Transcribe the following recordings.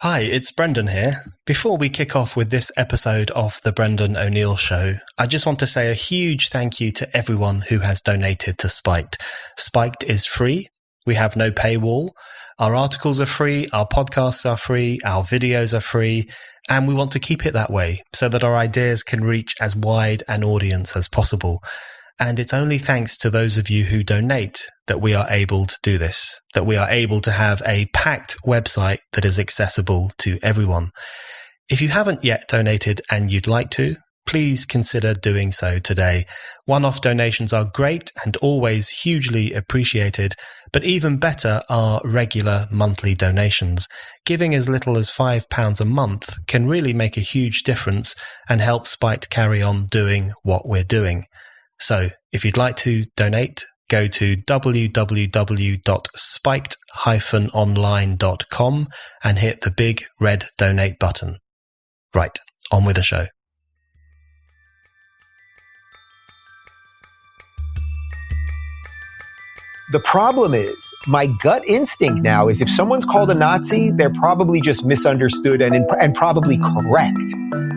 Hi, it's Brendan here. Before we kick off with this episode of The Brendan O'Neill Show, I just want to say a huge thank you to everyone who has donated to Spiked. Spiked is free. We have no paywall. Our articles are free. Our podcasts are free. Our videos are free. And we want to keep it that way so that our ideas can reach as wide an audience as possible. And it's only thanks to those of you who donate that we are able to do this, that we are able to have a packed website that is accessible to everyone. If you haven't yet donated and you'd like to, please consider doing so today. One-off donations are great and always hugely appreciated, but even better are regular monthly donations. Giving as little as £5 a month can really make a huge difference and help Spiked carry on doing what we're doing. So if you'd like to donate, go to www.spiked-online.com and hit the big red donate button. Right, on with the show. The problem is, my gut instinct now is if someone's called a Nazi, they're probably just misunderstood and probably correct.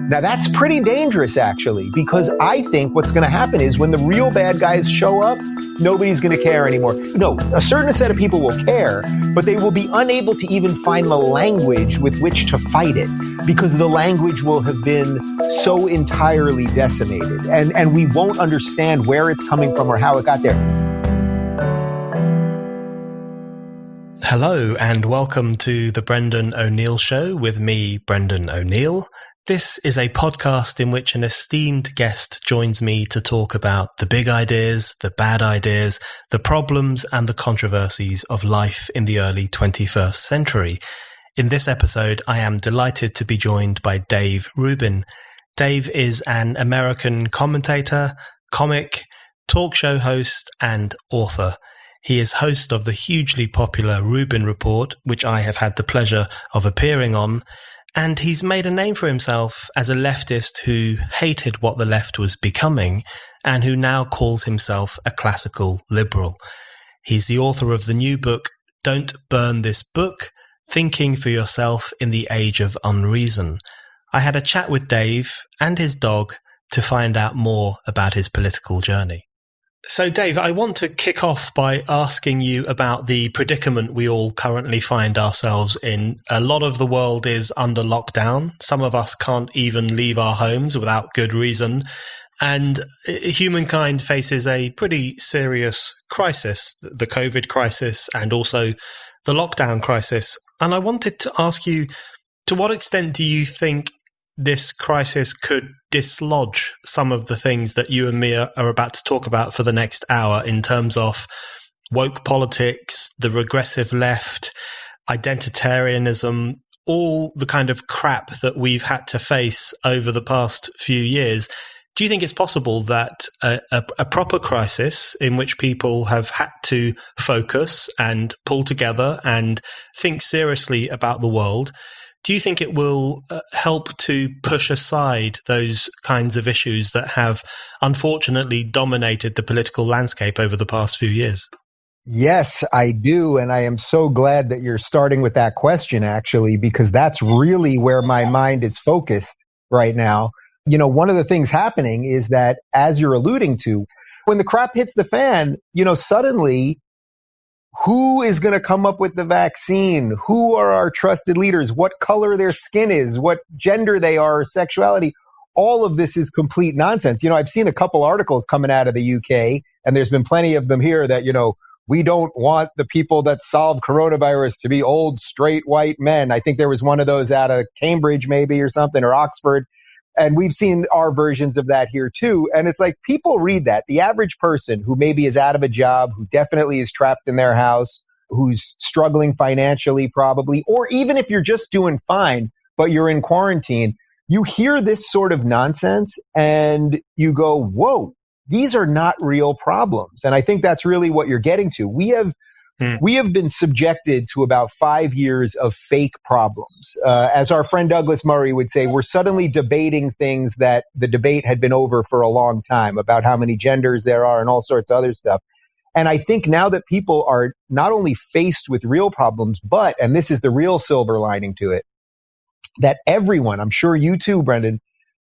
Now, that's pretty dangerous, actually, because I think what's going to happen is when the real bad guys show up, nobody's going to care anymore. No, a certain set of people will care, but they will be unable to even find the language with which to fight it because the language will have been so entirely decimated, and we won't understand where it's coming from or how it got there. Hello and welcome to The Brendan O'Neill Show with me, Brendan O'Neill. This is a podcast in which an esteemed guest joins me to talk about the big ideas, the bad ideas, the problems and the controversies of life in the early 21st century. In this episode, I am delighted to be joined by Dave Rubin. Dave is an American commentator, comic, talk show host and author. He is host of the hugely popular Rubin Report, which I have had the pleasure of appearing on, and he's made a name for himself as a leftist who hated what the left was becoming and who now calls himself a classical liberal. He's the author of the new book, Don't Burn This Book, Thinking for Yourself in the Age of Unreason. I had a chat with Dave and his dog to find out more about his political journey. So, Dave, I want to kick off by asking you about the predicament we all currently find ourselves in. A lot of the world is under lockdown. Some of us can't even leave our homes without good reason. And humankind faces a pretty serious crisis, the COVID crisis and also the lockdown crisis. And I wanted to ask you, to what extent do you think this crisis could dislodge some of the things that you and me are about to talk about for the next hour in terms of woke politics, the regressive left, identitarianism, all the kind of crap that we've had to face over the past few years? Do you think it's possible that a proper crisis in which people have had to focus and pull together and think seriously about the world, do you think it will help to push aside those kinds of issues that have unfortunately dominated the political landscape over the past few years? Yes, I do. And I am so glad that you're starting with that question, actually, because that's really where my mind is focused right now. You know, one of the things happening is that, as you're alluding to, when the crap hits the fan, suddenly who is going to come up with the vaccine? Who are our trusted leaders? What color their skin is? What gender they are? Sexuality? All of this is complete nonsense. I've seen a couple articles coming out of the UK, and there's been plenty of them here that, we don't want the people that solve coronavirus to be old, straight, white men. I think there was one of those out of Cambridge maybe or something, or Oxford. And we've seen our versions of that here too. And it's like people read that. The average person who maybe is out of a job, who definitely is trapped in their house, who's struggling financially probably, or even if you're just doing fine, but you're in quarantine, you hear this sort of nonsense and you go, whoa, these are not real problems. And I think that's really what you're getting to. We have been subjected to about 5 years of fake problems. As our friend Douglas Murray would say, we're suddenly debating things that the debate had been over for a long time about how many genders there are and all sorts of other stuff. And I think now that people are not only faced with real problems, but, and this is the real silver lining to it, that everyone, I'm sure you too, Brendan,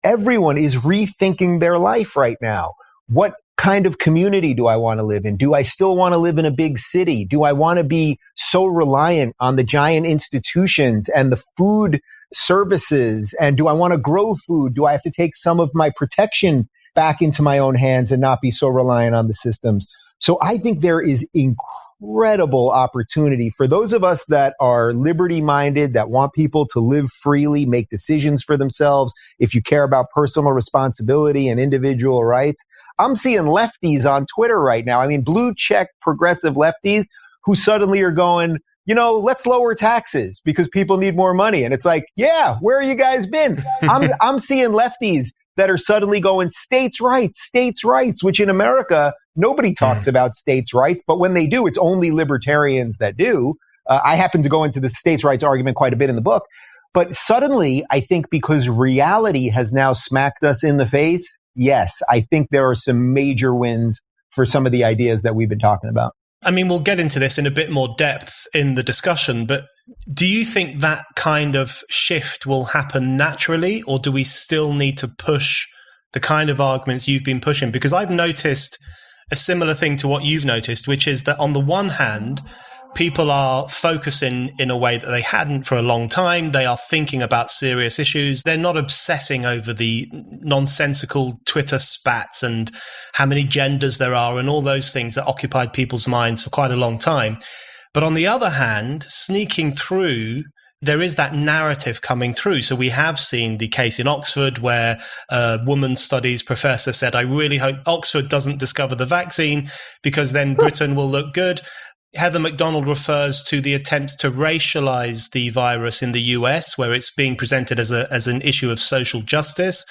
everyone is rethinking their life right now. What kind of community do I want to live in? Do I still want to live in a big city? Do I want to be so reliant on the giant institutions and the food services? And do I want to grow food? Do I have to take some of my protection back into my own hands and not be so reliant on the systems? So I think there is incredible opportunity for those of us that are liberty-minded, that want people to live freely, make decisions for themselves. If you care about personal responsibility and individual rights, I'm seeing lefties on Twitter right now. I mean, blue check progressive lefties who suddenly are going, let's lower taxes because people need more money. And it's like, yeah, where have you guys been? I'm seeing lefties that are suddenly going states' rights, which in America, nobody talks about states' rights. But when they do, it's only libertarians that do. I happen to go into the states' rights argument quite a bit in the book. But suddenly, I think because reality has now smacked us in the face, yes, I think there are some major wins for some of the ideas that we've been talking about. I mean, we'll get into this in a bit more depth in the discussion, but do you think that kind of shift will happen naturally, or do we still need to push the kind of arguments you've been pushing? Because I've noticed a similar thing to what you've noticed, which is that on the one hand, people are focusing in a way that they hadn't for a long time. They are thinking about serious issues. They're not obsessing over the nonsensical Twitter spats and how many genders there are and all those things that occupied people's minds for quite a long time. But on the other hand, sneaking through, there is that narrative coming through. So we have seen the case in Oxford where a women's studies professor said, I really hope Oxford doesn't discover the vaccine because then Britain will look good. Heather McDonald refers to the attempts to racialize the virus in the US, where it's being presented as an issue of social justice.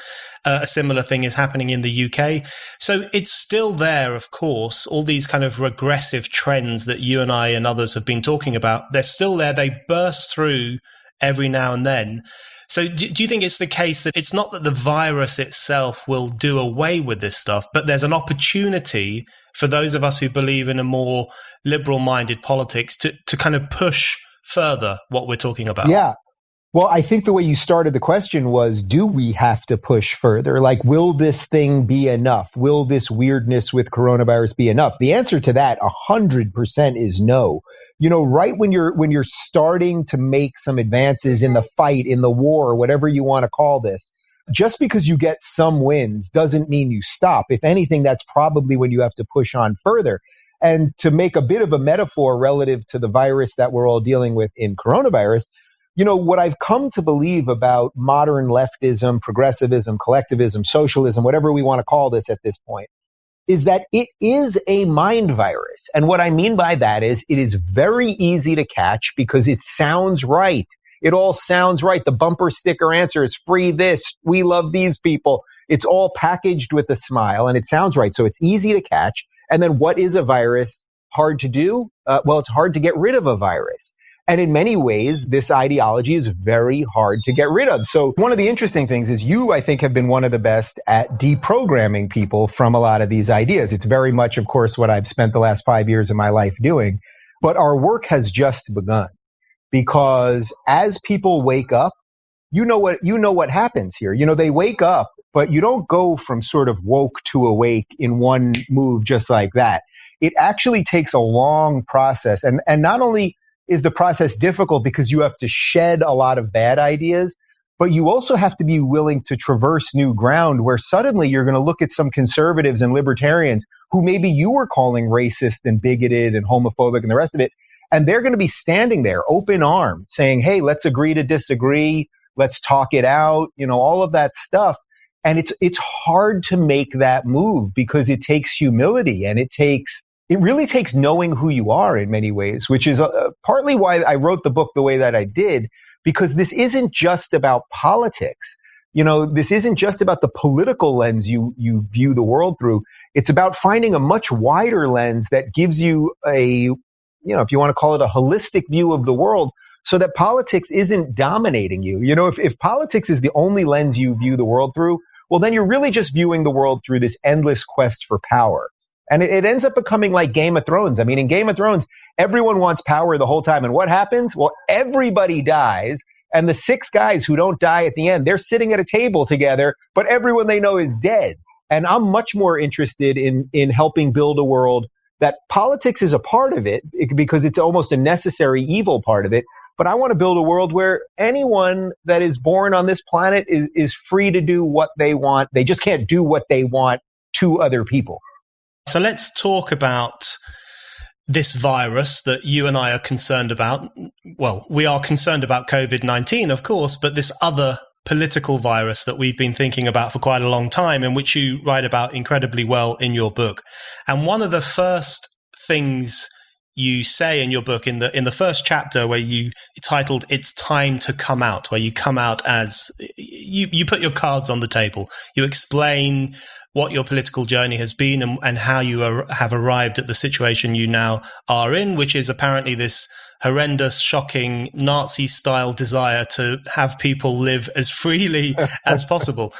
A similar thing is happening in the UK. So it's still there, of course, all these kind of regressive trends that you and I and others have been talking about. They're still there. They burst through every now and then. So do you think it's the case that it's not that the virus itself will do away with this stuff, but there's an opportunity for those of us who believe in a more liberal-minded politics to kind of push further what we're talking about? Yeah. Well, I think the way you started the question was, do we have to push further? Like, will this thing be enough? Will this weirdness with coronavirus be enough? The answer to that 100% is no. Right when you're starting to make some advances in the fight, in the war, whatever you want to call this, just because you get some wins doesn't mean you stop. If anything, that's probably when you have to push on further. And to make a bit of a metaphor relative to the virus that we're all dealing with in coronavirus, what I've come to believe about modern leftism, progressivism, collectivism, socialism, whatever we want to call this at this point, is that it is a mind virus. And what I mean by that is it is very easy to catch because it sounds right. It all sounds right. The bumper sticker answer is free this. We love these people. It's all packaged with a smile and it sounds right. So it's easy to catch. And then what is a virus? Hard to do? Well, it's hard to get rid of a virus. And in many ways, this ideology is very hard to get rid of. So one of the interesting things is you, I think, have been one of the best at deprogramming people from a lot of these ideas. It's very much, of course, what I've spent the last 5 years of my life doing. But our work has just begun. Because as people wake up, you know what happens here. They wake up, but you don't go from sort of woke to awake in one move just like that. It actually takes a long process. And not only is the process difficult because you have to shed a lot of bad ideas, but you also have to be willing to traverse new ground where suddenly you're going to look at some conservatives and libertarians who maybe you were calling racist and bigoted and homophobic and the rest of it. And they're going to be standing there open armed saying, hey, let's agree to disagree. Let's talk it out, all of that stuff. And it's hard to make that move because it takes humility and it really takes knowing who you are in many ways, which is partly why I wrote the book the way that I did, because this isn't just about politics. This isn't just about the political lens you view the world through. It's about finding a much wider lens that gives you if you want to call it a holistic view of the world so that politics isn't dominating you. If politics is the only lens you view the world through, well, then you're really just viewing the world through this endless quest for power. And it ends up becoming like Game of Thrones. I mean, in Game of Thrones, everyone wants power the whole time. And what happens? Well, everybody dies. And the 6 guys who don't die at the end, they're sitting at a table together, but everyone they know is dead. And I'm much more interested in helping build a world that politics is a part of it because it's almost a necessary evil part of it. But I want to build a world where anyone that is born on this planet is free to do what they want. They just can't do what they want to other people. So let's talk about this virus that you and I are concerned about. Well, we are concerned about COVID-19, of course, but this other political virus that we've been thinking about for quite a long time, and which you write about incredibly well in your book. And one of the first things you say in your book, in the first chapter, where you titled "It's Time to Come Out," where you come out as you put your cards on the table. You explain what your political journey has been and how you have arrived at the situation you now are in, which is apparently this horrendous, shocking, Nazi-style desire to have people live as freely as possible.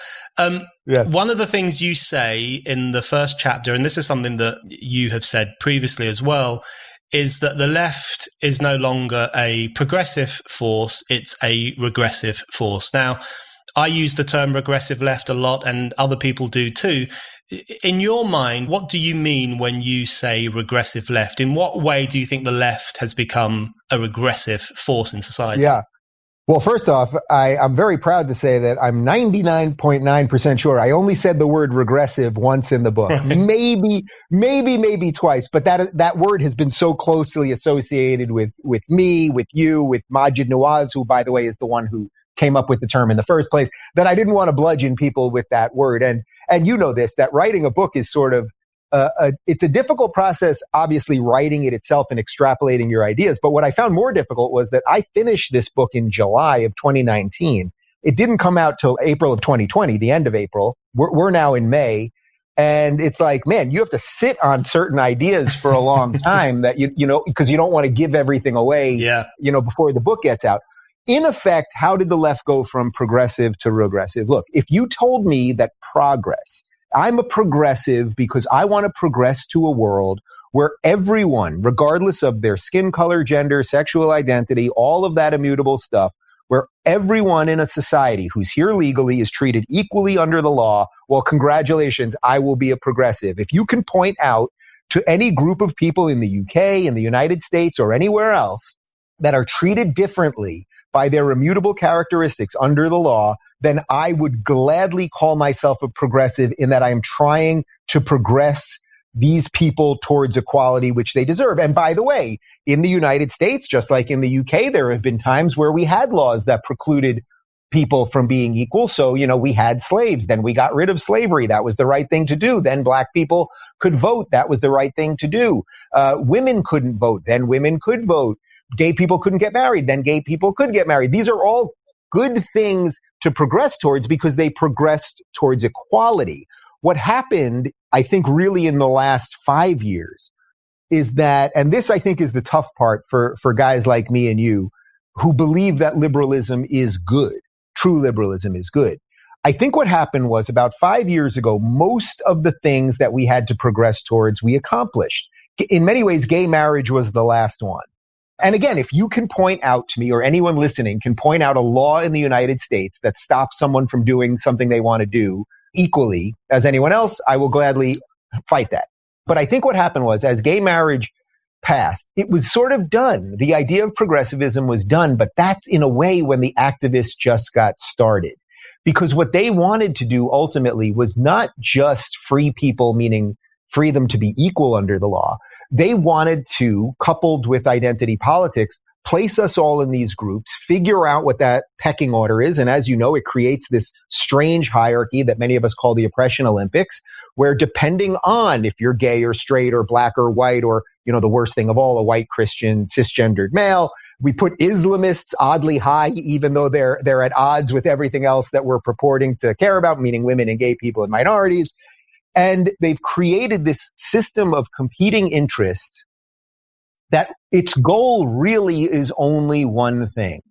Yes. One of the things you say in the first chapter, and this is something that you have said previously as well, is that the left is no longer a progressive force, it's a regressive force. Now, I use the term regressive left a lot, and other people do too. In your mind, what do you mean when you say regressive left? In what way do you think the left has become a regressive force in society? Yeah. Well, first off, I'm very proud to say that I'm 99.9% sure I only said the word regressive once in the book. Right. Maybe twice, but that word has been so closely associated with me, with you, with Maajid Nawaz, who, by the way, is the one who came up with the term in the first place, that I didn't want to bludgeon people with that word. And you know this, that writing a book is sort of, it's a difficult process, obviously writing it itself and extrapolating your ideas. But what I found more difficult was that I finished this book in July of 2019. It didn't come out till April of 2020, the end of April. We're now in May. And it's like, man, you have to sit on certain ideas for a long time that you know, because you don't want to give everything away, before the book gets out. In effect, how did the left go from progressive to regressive? Look, if you told me that I'm a progressive because I want to progress to a world where everyone, regardless of their skin color, gender, sexual identity, all of that immutable stuff, where everyone in a society who's here legally is treated equally under the law, well, congratulations, I will be a progressive. If you can point out to any group of people in the UK, in the United States, or anywhere else that are treated differently by their immutable characteristics under the law, then I would gladly call myself a progressive in that I am trying to progress these people towards equality, which they deserve. And by the way, in the United States, just like in the UK, there have been times where we had laws that precluded people from being equal. So, we had slaves. Then we got rid of slavery. That was the right thing to do. Then black people could vote. That was the right thing to do. Women couldn't vote. Then women could vote. Gay people couldn't get married. Then gay people could get married. These are all good things to progress towards because they progressed towards equality. What happened, I think, really in the last 5 years is that, and this I think is the tough part for guys like me and you who believe that liberalism is good, true liberalism is good. I think what happened was about 5 years ago, most of the things that we had to progress towards, we accomplished. In many ways, gay marriage was the last one. And again, if you can point out to me, or anyone listening can point out a law in the United States that stops someone from doing something they want to do equally as anyone else, I will gladly fight that. But I think what happened was, as gay marriage passed, it was sort of done. The idea of progressivism was done, but that's in a way when the activists just got started. Because what they wanted to do ultimately was not just free people, meaning free them to be equal under the law. They wanted to, coupled with identity politics, place us all in these groups, figure out what that pecking order is. And as you know, it creates this strange hierarchy that many of us call the oppression Olympics, where depending on if you're gay or straight or black or white or, the worst thing of all, a white Christian cisgendered male, we put Islamists oddly high, even though they're at odds with everything else that we're purporting to care about, meaning women and gay people and minorities. And they've created this system of competing interests that its goal really is only one thing.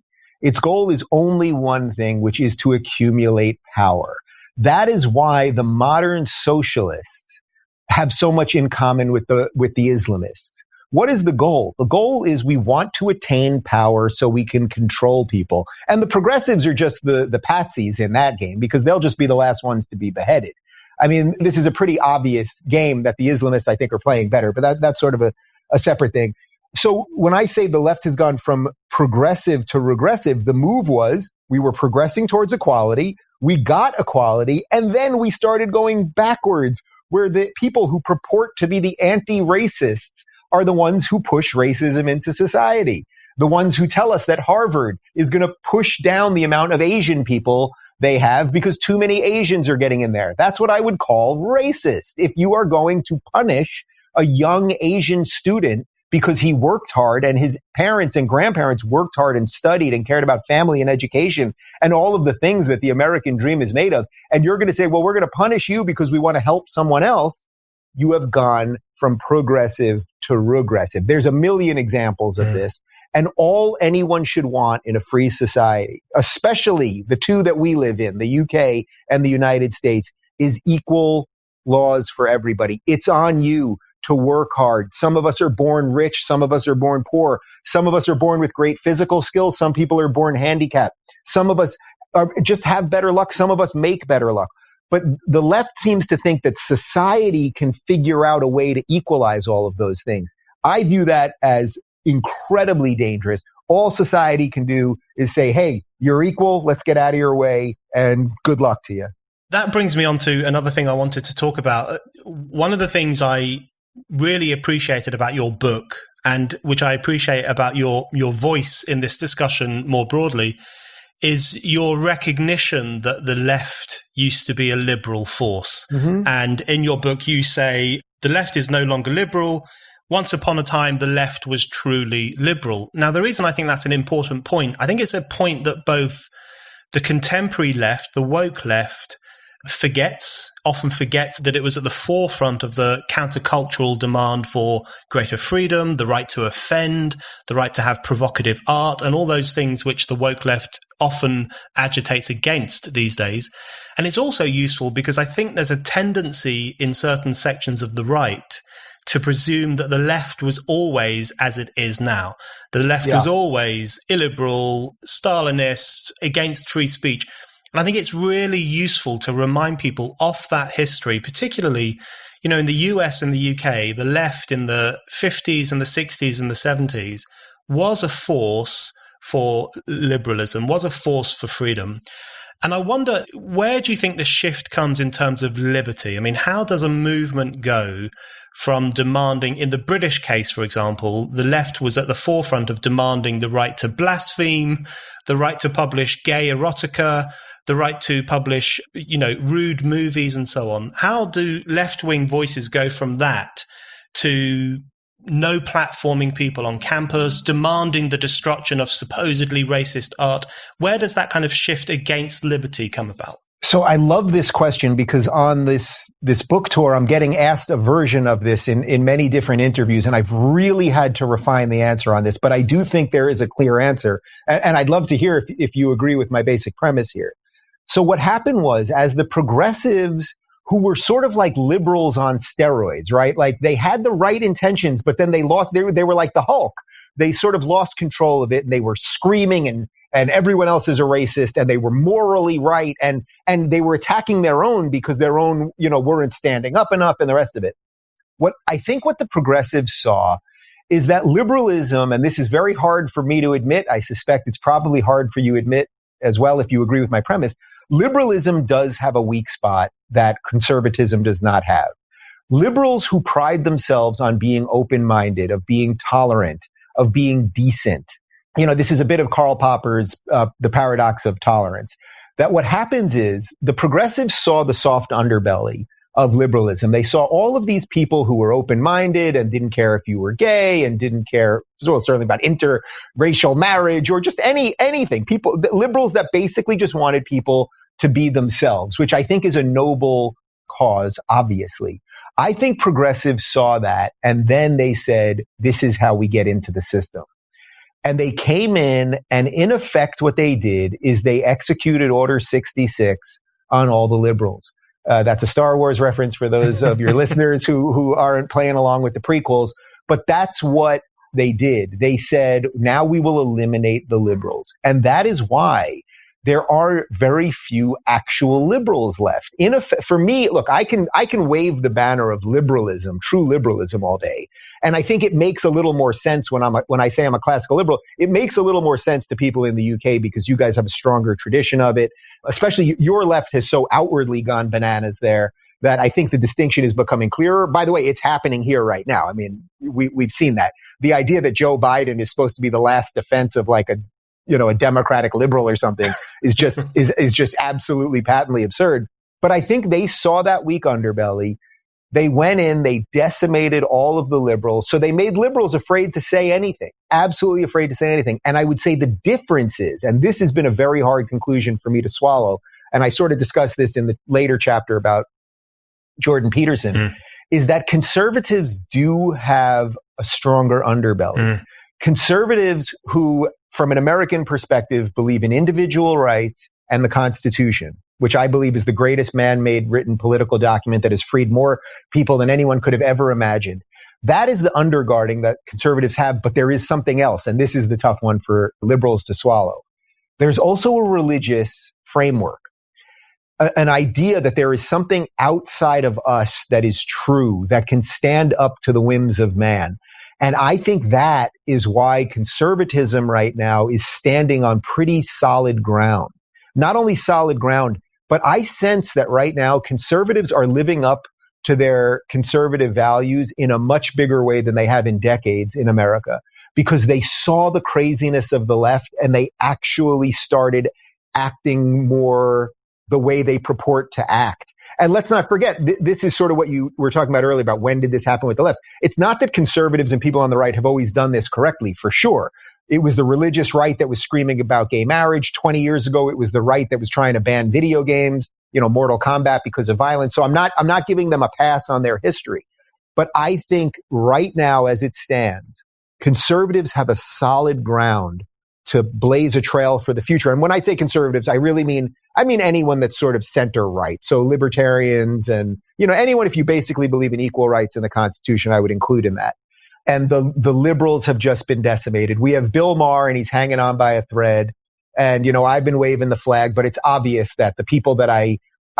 Its goal is only one thing, which is to accumulate power. That is why the modern socialists have so much in common with the Islamists. what is the goal? The goal is we want to attain power so we can control people. And the progressives are just the patsies in that game because they'll just be the last ones to be beheaded. I mean, this is a pretty obvious game that the Islamists, I think, are playing better, but that's sort of a separate thing. So when I say the left has gone from progressive to regressive, the move was we were progressing towards equality, we got equality, and then we started going backwards, where the people who purport to be the anti-racists are the ones who push racism into society. The ones who tell us that Harvard is going to push down the amount of Asian people they have because too many Asians are getting in there. That's what I would call racist. If you are going to punish a young Asian student because he worked hard and his parents and grandparents worked hard and studied and cared about family and education and all of the things that the American dream is made of, and you're going to say, well, we're going to punish you because we want to help someone else, you have gone from progressive to regressive. There's a million examples of this. And all anyone should want in a free society, especially the two that we live in, the UK and the United States, is equal laws for everybody. It's on you to work hard. Some of us are born rich. Some of us are born poor. Some of us are born with great physical skills. Some people are born handicapped. Some of us just have better luck. Some of us make better luck. But the left seems to think that society can figure out a way to equalize all of those things. I view that as incredibly dangerous. All society can do is say, hey, you're equal, let's get out of your way, and good luck to you. That brings me on to another thing I wanted to talk about. One of the things I really appreciated about your book, and which I appreciate about your voice in this discussion more broadly, is your recognition that the left used to be a liberal force. Mm-hmm. And in your book, you say, the left is no longer liberal. Once upon a time, the left was truly liberal. Now, the reason I think that's an important point, I think it's a point that both the contemporary left, the woke left, often forgets that it was at the forefront of the countercultural demand for greater freedom, the right to offend, the right to have provocative art, and all those things which the woke left often agitates against these days. And it's also useful because I think there's a tendency in certain sections of the right to presume that the left was always as it is now. The left was always illiberal, Stalinist, against free speech. And I think it's really useful to remind people of that history, particularly, in the US and the UK, the left in the 50s and the 60s and the 70s was a force for liberalism, was a force for freedom. And I wonder, where do you think the shift comes in terms of liberty? I mean, how does a movement go from demanding, in the British case, for example, the left was at the forefront of demanding the right to blaspheme, the right to publish gay erotica, the right to publish, rude movies and so on. How do left-wing voices go from that to no platforming people on campus, demanding the destruction of supposedly racist art? Where does that kind of shift against liberty come about? So I love this question because on this book tour, I'm getting asked a version of this in many different interviews, and I've really had to refine the answer on this, but I do think there is a clear answer. And I'd love to hear if you agree with my basic premise here. So what happened was, as the progressives, who were sort of like liberals on steroids, right? Like they had the right intentions, but then they were like the Hulk. They sort of lost control of it, and they were screaming and everyone else is a racist, and they were morally right, and they were attacking their own because their own, weren't standing up enough and the rest of it. What the progressives saw is that liberalism, and this is very hard for me to admit, I suspect it's probably hard for you to admit as well if you agree with my premise, liberalism does have a weak spot that conservatism does not have. Liberals who pride themselves on being open-minded, of being tolerant, of being decent. This is a bit of Karl Popper's The Paradox of Tolerance. That what happens is the progressives saw the soft underbelly of liberalism. They saw all of these people who were open-minded and didn't care if you were gay and didn't care, certainly about interracial marriage or just anything. Liberals that basically just wanted people to be themselves, which I think is a noble cause, obviously. I think progressives saw that, and then they said, this is how we get into the system. And they came in, and in effect, what they did is they executed Order 66 on all the liberals. That's a Star Wars reference for those of your listeners who aren't playing along with the prequels. But that's what they did. They said, now we will eliminate the liberals. And that is why there are very few actual liberals left. For me, look, I can wave the banner of liberalism, true liberalism all day. And I think it makes a little more sense when I say I'm a classical liberal. It makes a little more sense to people in the UK because you guys have a stronger tradition of it. Especially your left has so outwardly gone bananas there that I think the distinction is becoming clearer. By the way, it's happening here right now. I mean, we've seen that. The idea that Joe Biden is supposed to be the last defense of like a democratic liberal or something is just is just absolutely patently absurd. But I think they saw that weak underbelly. They went in, they decimated all of the liberals. So they made liberals afraid to say anything, absolutely afraid to say anything. And I would say the difference is, and this has been a very hard conclusion for me to swallow, and I sort of discussed this in the later chapter about Jordan Peterson, is that conservatives do have a stronger underbelly. Conservatives who, from an American perspective, believe in individual rights and the Constitution, which I believe is the greatest man-made written political document that has freed more people than anyone could have ever imagined. That is the undergirding that conservatives have, but there is something else, and this is the tough one for liberals to swallow. There's also a religious framework, an idea that there is something outside of us that is true, that can stand up to the whims of man. And I think that is why conservatism right now is standing on pretty solid ground. Not only solid ground, but I sense that right now conservatives are living up to their conservative values in a much bigger way than they have in decades in America, because they saw the craziness of the left and they actually started acting more the way they purport to act. And let's not forget, this is sort of what you were talking about earlier about when did this happen with the left. It's not that conservatives and people on the right have always done this correctly, for sure. It was the religious right that was screaming about gay marriage. 20 years ago, it was the right that was trying to ban video games, Mortal Kombat because of violence. So I'm not giving them a pass on their history. But I think right now, as it stands, conservatives have a solid ground to blaze a trail for the future. And when I say conservatives, I really mean anyone that's sort of center right. So libertarians and, anyone, if you basically believe in equal rights in the Constitution, I would include in that. And the liberals have just been decimated. We have Bill Maher and he's hanging on by a thread. And, I've been waving the flag, but it's obvious that the people that I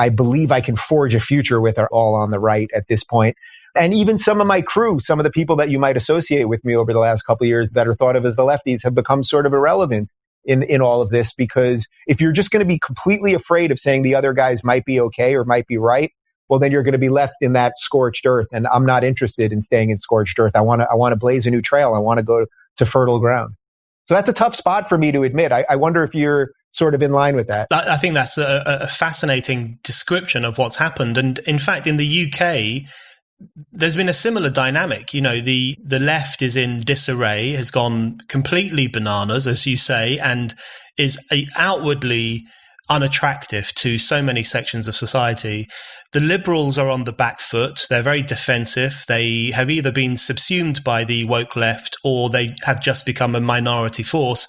believe I can forge a future with are all on the right at this point. And even some of my crew, some of the people that you might associate with me over the last couple of years that are thought of as the lefties have become sort of irrelevant in all of this, because if you're just going to be completely afraid of saying the other guys might be okay or might be right, well, then you're going to be left in that scorched earth. And I'm not interested in staying in scorched earth. I want to blaze a new trail. I want to go to fertile ground. So that's a tough spot for me to admit. I wonder if you're sort of in line with that. I think that's a fascinating description of what's happened. And in fact, in the UK, there's been a similar dynamic. The left is in disarray, has gone completely bananas, as you say, and is outwardly unattractive to so many sections of society. The liberals are on the back foot. They're very defensive. They have either been subsumed by the woke left or they have just become a minority force.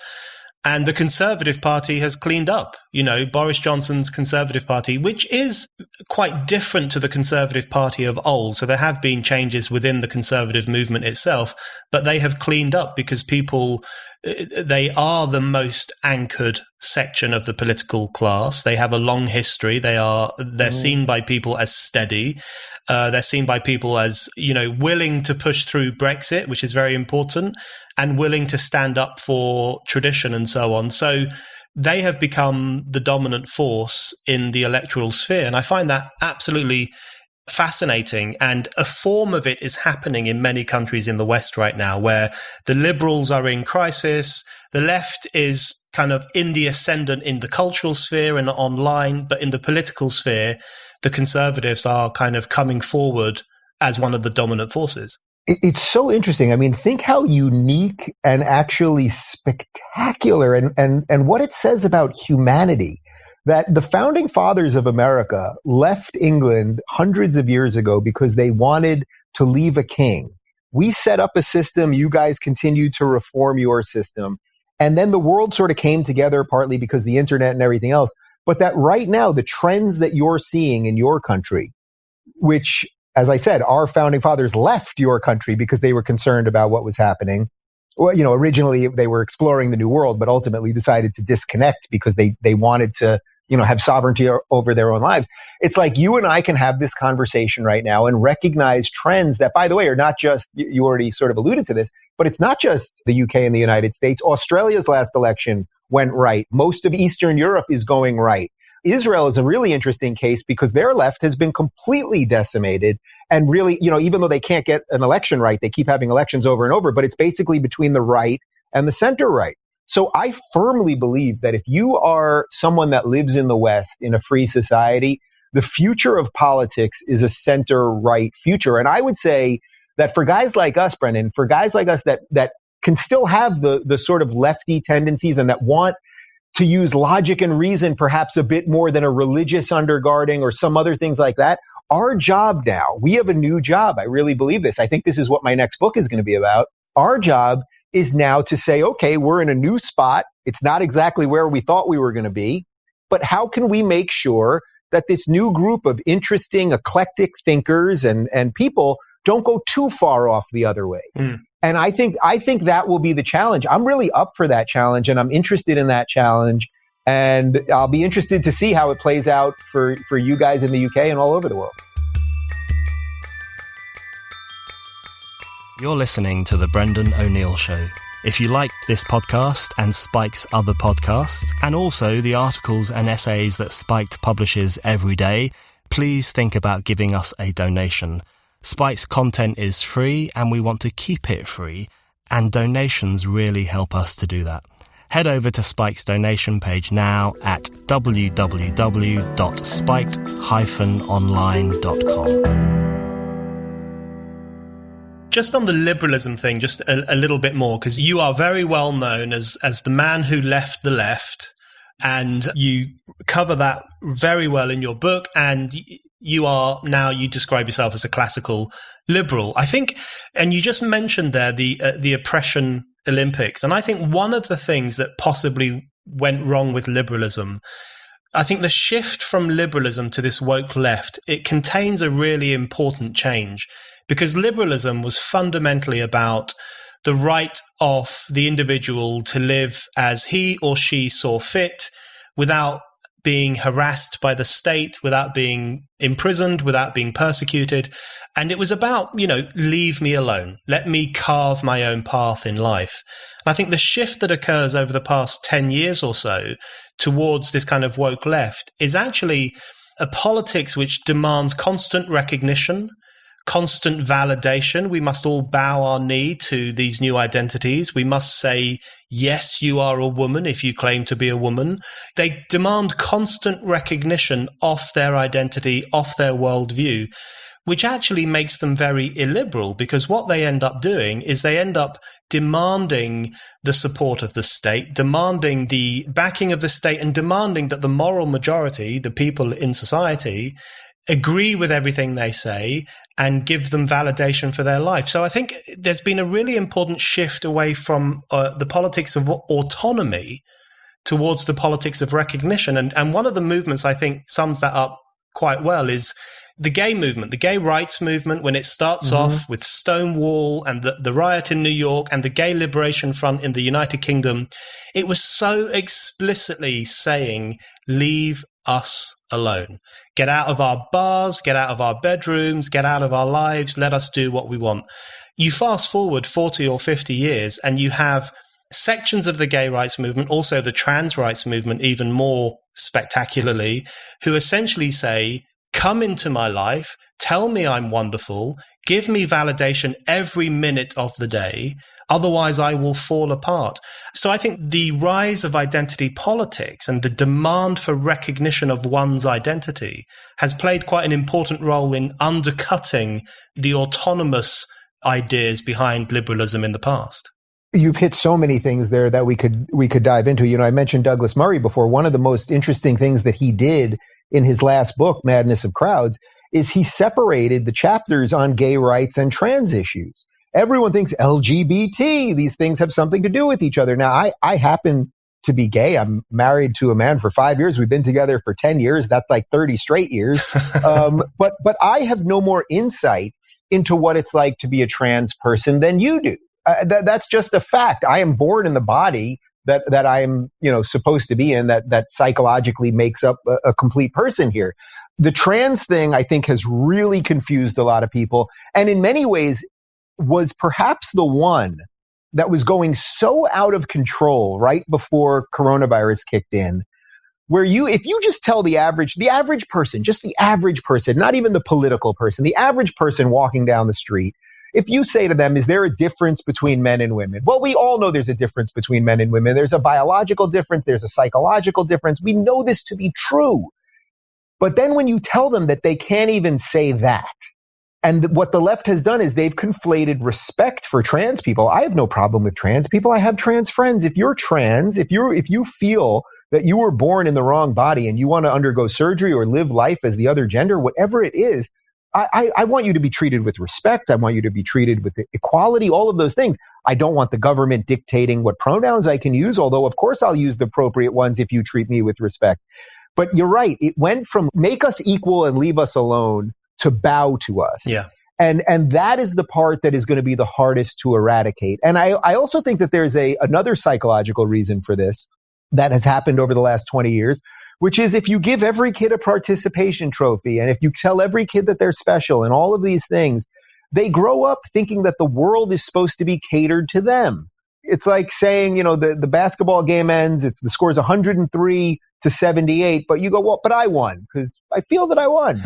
And the Conservative Party has cleaned up, Boris Johnson's Conservative Party, which is quite different to the Conservative Party of old. So there have been changes within the Conservative movement itself, but they have cleaned up because they are the most anchored section of the political class. They have a long history. They're seen by people as steady. They're seen by people as, willing to push through Brexit, which is very important, and willing to stand up for tradition and so on. So they have become the dominant force in the electoral sphere. And I find that absolutely fascinating. And a form of it is happening in many countries in the West right now, where the liberals are in crisis. The left is kind of in the ascendant in the cultural sphere and online, but in the political sphere, the conservatives are kind of coming forward as one of the dominant forces. It's so interesting. I mean, think how unique and actually spectacular and what it says about humanity, that the founding fathers of America left England hundreds of years ago because they wanted to leave a king. We set up a system. You guys continued to reform your system. And then the world sort of came together partly because of the internet and everything else. But that right now, the trends that you're seeing in your country, which as I said, our founding fathers left your country because they were concerned about what was happening. Well, originally they were exploring the New World, but ultimately decided to disconnect because they wanted to, have sovereignty over their own lives. It's like you and I can have this conversation right now and recognize trends that, by the way, are not just, you already sort of alluded to this, but it's not just the UK and the United States. Australia's last election went right. Most of Eastern Europe is going right. Israel is a really interesting case because their left has been completely decimated. And really, even though they can't get an election right, they keep having elections over and over, but it's basically between the right and the center right. So I firmly believe that if you are someone that lives in the West in a free society, the future of politics is a center right future. And I would say that for guys like us, Brendan, for guys like us that can still have the sort of lefty tendencies and that want to use logic and reason perhaps a bit more than a religious undergirding or some other things like that, our job now, we have a new job. I really believe this. I think this is what my next book is going to be about. Our job is now to say, okay, we're in a new spot. It's not exactly where we thought we were going to be, but how can we make sure that this new group of interesting, eclectic thinkers and people don't go too far off the other way? Mm. And I think that will be the challenge. I'm really up for that challenge, and I'm interested in that challenge. And I'll be interested to see how it plays out for you guys in the UK and all over the world. You're listening to The Brendan O'Neill Show. If you like this podcast and Spike's other podcasts, and also the articles and essays that Spiked publishes every day, please think about giving us a donation. Spike's content is free, and we want to keep it free, and donations really help us to do that. Head over to Spike's donation page now at www.spiked-online.com. Just on the liberalism thing, just a little bit more, because you are very well known as the man who left the left, and you cover that very well in your book, and you describe yourself as a classical liberal. I think, and you just mentioned there the oppression Olympics, and I think one of the things that possibly went wrong with liberalism, I think the shift from liberalism to this woke left, it contains a really important change. Because liberalism was fundamentally about the right of the individual to live as he or she saw fit, without being harassed by the state, without being imprisoned, without being persecuted. And it was about, leave me alone. Let me carve my own path in life. And I think the shift that occurs over the past 10 years or so towards this kind of woke left is actually a politics which demands constant recognition, constant validation. We must all bow our knee to these new identities. We must say, yes, you are a woman if you claim to be a woman. They demand constant recognition of their identity, of their worldview, which actually makes them very illiberal, because what they end up doing is they end up demanding the support of the state, demanding the backing of the state, and demanding that the moral majority, the people in society, agree with everything they say and give them validation for their life. So I think there's been a really important shift away from the politics of autonomy towards the politics of recognition. And one of the movements I think sums that up quite well is the gay movement, the gay rights movement, when it starts off with Stonewall and the riot in New York and the Gay Liberation Front in the United Kingdom. It was so explicitly saying, leave us alone. Get out of our bars, get out of our bedrooms, get out of our lives, let us do what we want. You fast forward 40 or 50 years and you have sections of the gay rights movement, also the trans rights movement even more spectacularly, who essentially say, come into my life, tell me I'm wonderful, give me validation every minute of the day, otherwise I will fall apart. So I think the rise of identity politics and the demand for recognition of one's identity has played quite an important role in undercutting the autonomous ideas behind liberalism in the past. You've hit so many things there that we could dive into. I mentioned Douglas Murray before. One of the most interesting things that he did in his last book, Madness of Crowds, is he separated the chapters on gay rights and trans issues. Everyone thinks LGBT, these things have something to do with each other. Now, I happen to be gay. I'm married to a man for 5 years. We've been together for 10 years. That's like 30 straight years. But I have no more insight into what it's like to be a trans person than you do. That's just a fact. I am born in the body that I'm, supposed to be in, that psychologically makes up a complete person here. The trans thing, I think, has really confused a lot of people. And in many ways was perhaps the one that was going so out of control right before coronavirus kicked in, where if you just tell the average person, just the average person, not even the political person, the average person walking down the street, if you say to them, is there a difference between men and women? Well, we all know there's a difference between men and women. There's a biological difference. There's a psychological difference. We know this to be true. But then when you tell them that they can't even say that, and what the left has done is they've conflated respect for trans people. I have no problem with trans people. I have trans friends. If you're trans, if you feel that you were born in the wrong body and you want to undergo surgery or live life as the other gender, whatever it is, I want you to be treated with respect. I want you to be treated with equality, all of those things. I don't want the government dictating what pronouns I can use, although of course I'll use the appropriate ones if you treat me with respect. But you're right. It went from make us equal and leave us alone to bow to us. Yeah. And that is the part that is going to be the hardest to eradicate. And I also think that there's another psychological reason for this that has happened over the last 20 years, which is if you give every kid a participation trophy and if you tell every kid that they're special and all of these things, they grow up thinking that the world is supposed to be catered to them. It's like saying, the basketball game ends, the score's 103-78, but you go, well, but I won because I feel that I won.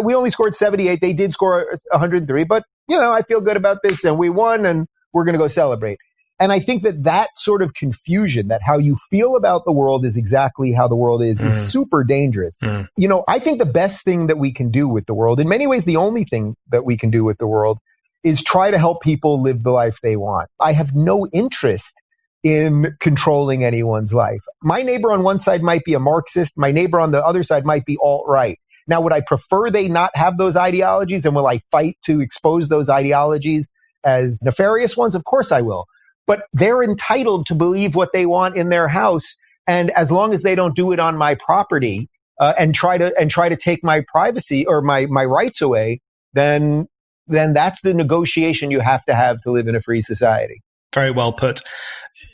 We only scored 78. They did score 103, but, I feel good about this and we won and we're going to go celebrate. And I think that sort of confusion, that how you feel about the world is exactly how the world is super dangerous. I think the best thing that we can do with the world, in many ways, the only thing that we can do with the world is try to help people live the life they want. I have no interest in controlling anyone's life. My neighbor on one side might be a Marxist. My neighbor on the other side might be alt-right. Now, would I prefer they not have those ideologies? And will I fight to expose those ideologies as nefarious ones? Of course I will. But they're entitled to believe what they want in their house. And as long as they don't do it on my property and try to take my privacy or my rights away, then that's the negotiation you have to live in a free society. Very well put.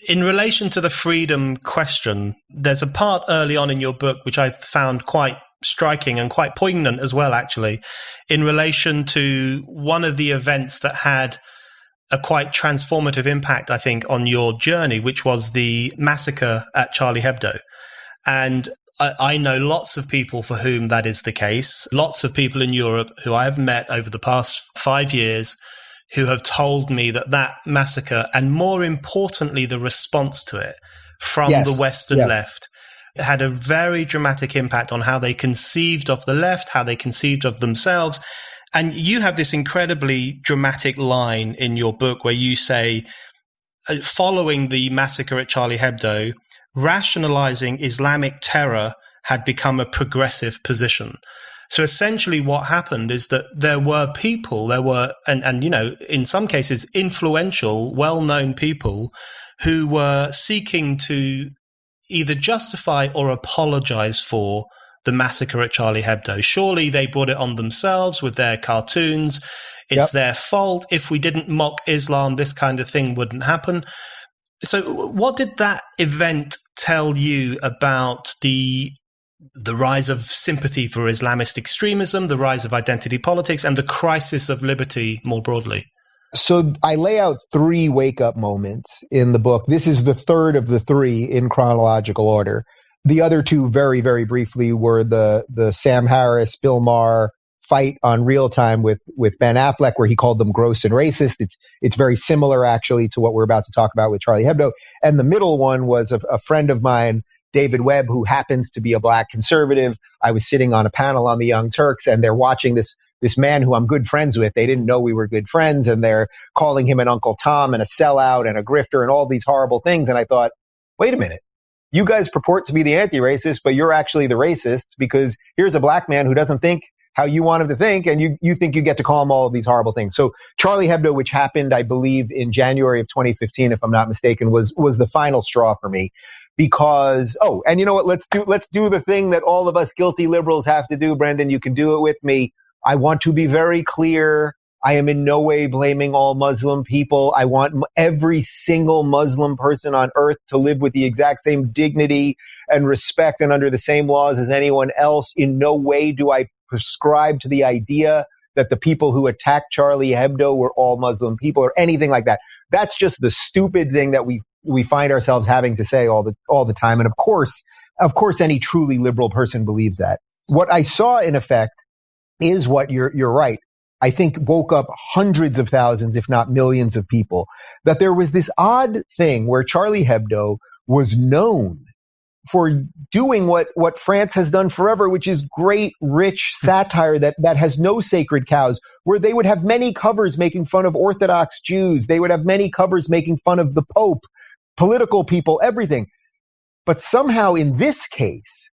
In relation to the freedom question, there's a part early on in your book which I found quite striking and quite poignant as well, actually, in relation to one of the events that had a quite transformative impact, I think, on your journey, which was the massacre at Charlie Hebdo. And I know lots of people for whom that is the case, lots of people in Europe who I have met over the past 5 years who have told me that massacre, and more importantly, the response to it from the Western left, had a very dramatic impact on how they conceived of the left, how they conceived of themselves. And you have this incredibly dramatic line in your book where you say, following the massacre at Charlie Hebdo, rationalizing Islamic terror had become a progressive position. So essentially what happened is that there were people, and in some cases, influential, well-known people who were seeking to either justify or apologize for the massacre at Charlie Hebdo. Surely they brought it on themselves with their cartoons. It's their fault. If we didn't mock Islam, this kind of thing wouldn't happen. So what did that event tell you about the rise of sympathy for Islamist extremism, the rise of identity politics, and the crisis of liberty more broadly? So I lay out 3 wake-up moments in the book. This is the third of the 3 in chronological order. The other 2, very, very briefly, were the Sam Harris, Bill Maher fight on Real Time with Ben Affleck, where he called them gross and racist. It's very similar, actually, to what we're about to talk about with Charlie Hebdo. And the middle one was a friend of mine, David Webb, who happens to be a black conservative. I was sitting on a panel on the Young Turks, and they're watching this man who I'm good friends with. They didn't know we were good friends, and they're calling him an Uncle Tom and a sellout and a grifter and all these horrible things. And I thought, wait a minute. You guys purport to be the anti-racist, but you're actually the racists, because here's a black man who doesn't think how you want him to think, and you think you get to call him all of these horrible things. So Charlie Hebdo, which happened, I believe, in January of 2015, if I'm not mistaken, was the final straw for me. because, and you know what? Let's do the thing that all of us guilty liberals have to do. Brendan, you can do it with me. I want to be very clear. I am in no way blaming all Muslim people. I want every single Muslim person on earth to live with the exact same dignity and respect and under the same laws as anyone else. In no way do I prescribe to the idea that the people who attacked Charlie Hebdo were all Muslim people or anything like that. That's just the stupid thing that we find ourselves having to say all the time. And of course, any truly liberal person believes that. What I saw in effect is what you're right. I think woke up hundreds of thousands, if not millions of people, that there was this odd thing where Charlie Hebdo was known for doing what France has done forever, which is great, rich satire that has no sacred cows, where they would have many covers making fun of Orthodox Jews. They would have many covers making fun of the Pope, political people, everything. But somehow in this case,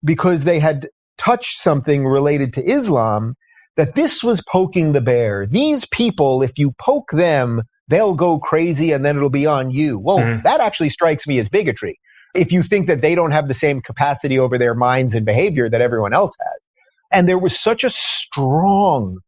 because they had touched something related to Islam, that this was poking the bear. These people, if you poke them, they'll go crazy and then it'll be on you. Well, that actually strikes me as bigotry. If you think that they don't have the same capacity over their minds and behavior that everyone else has. And there was such a strong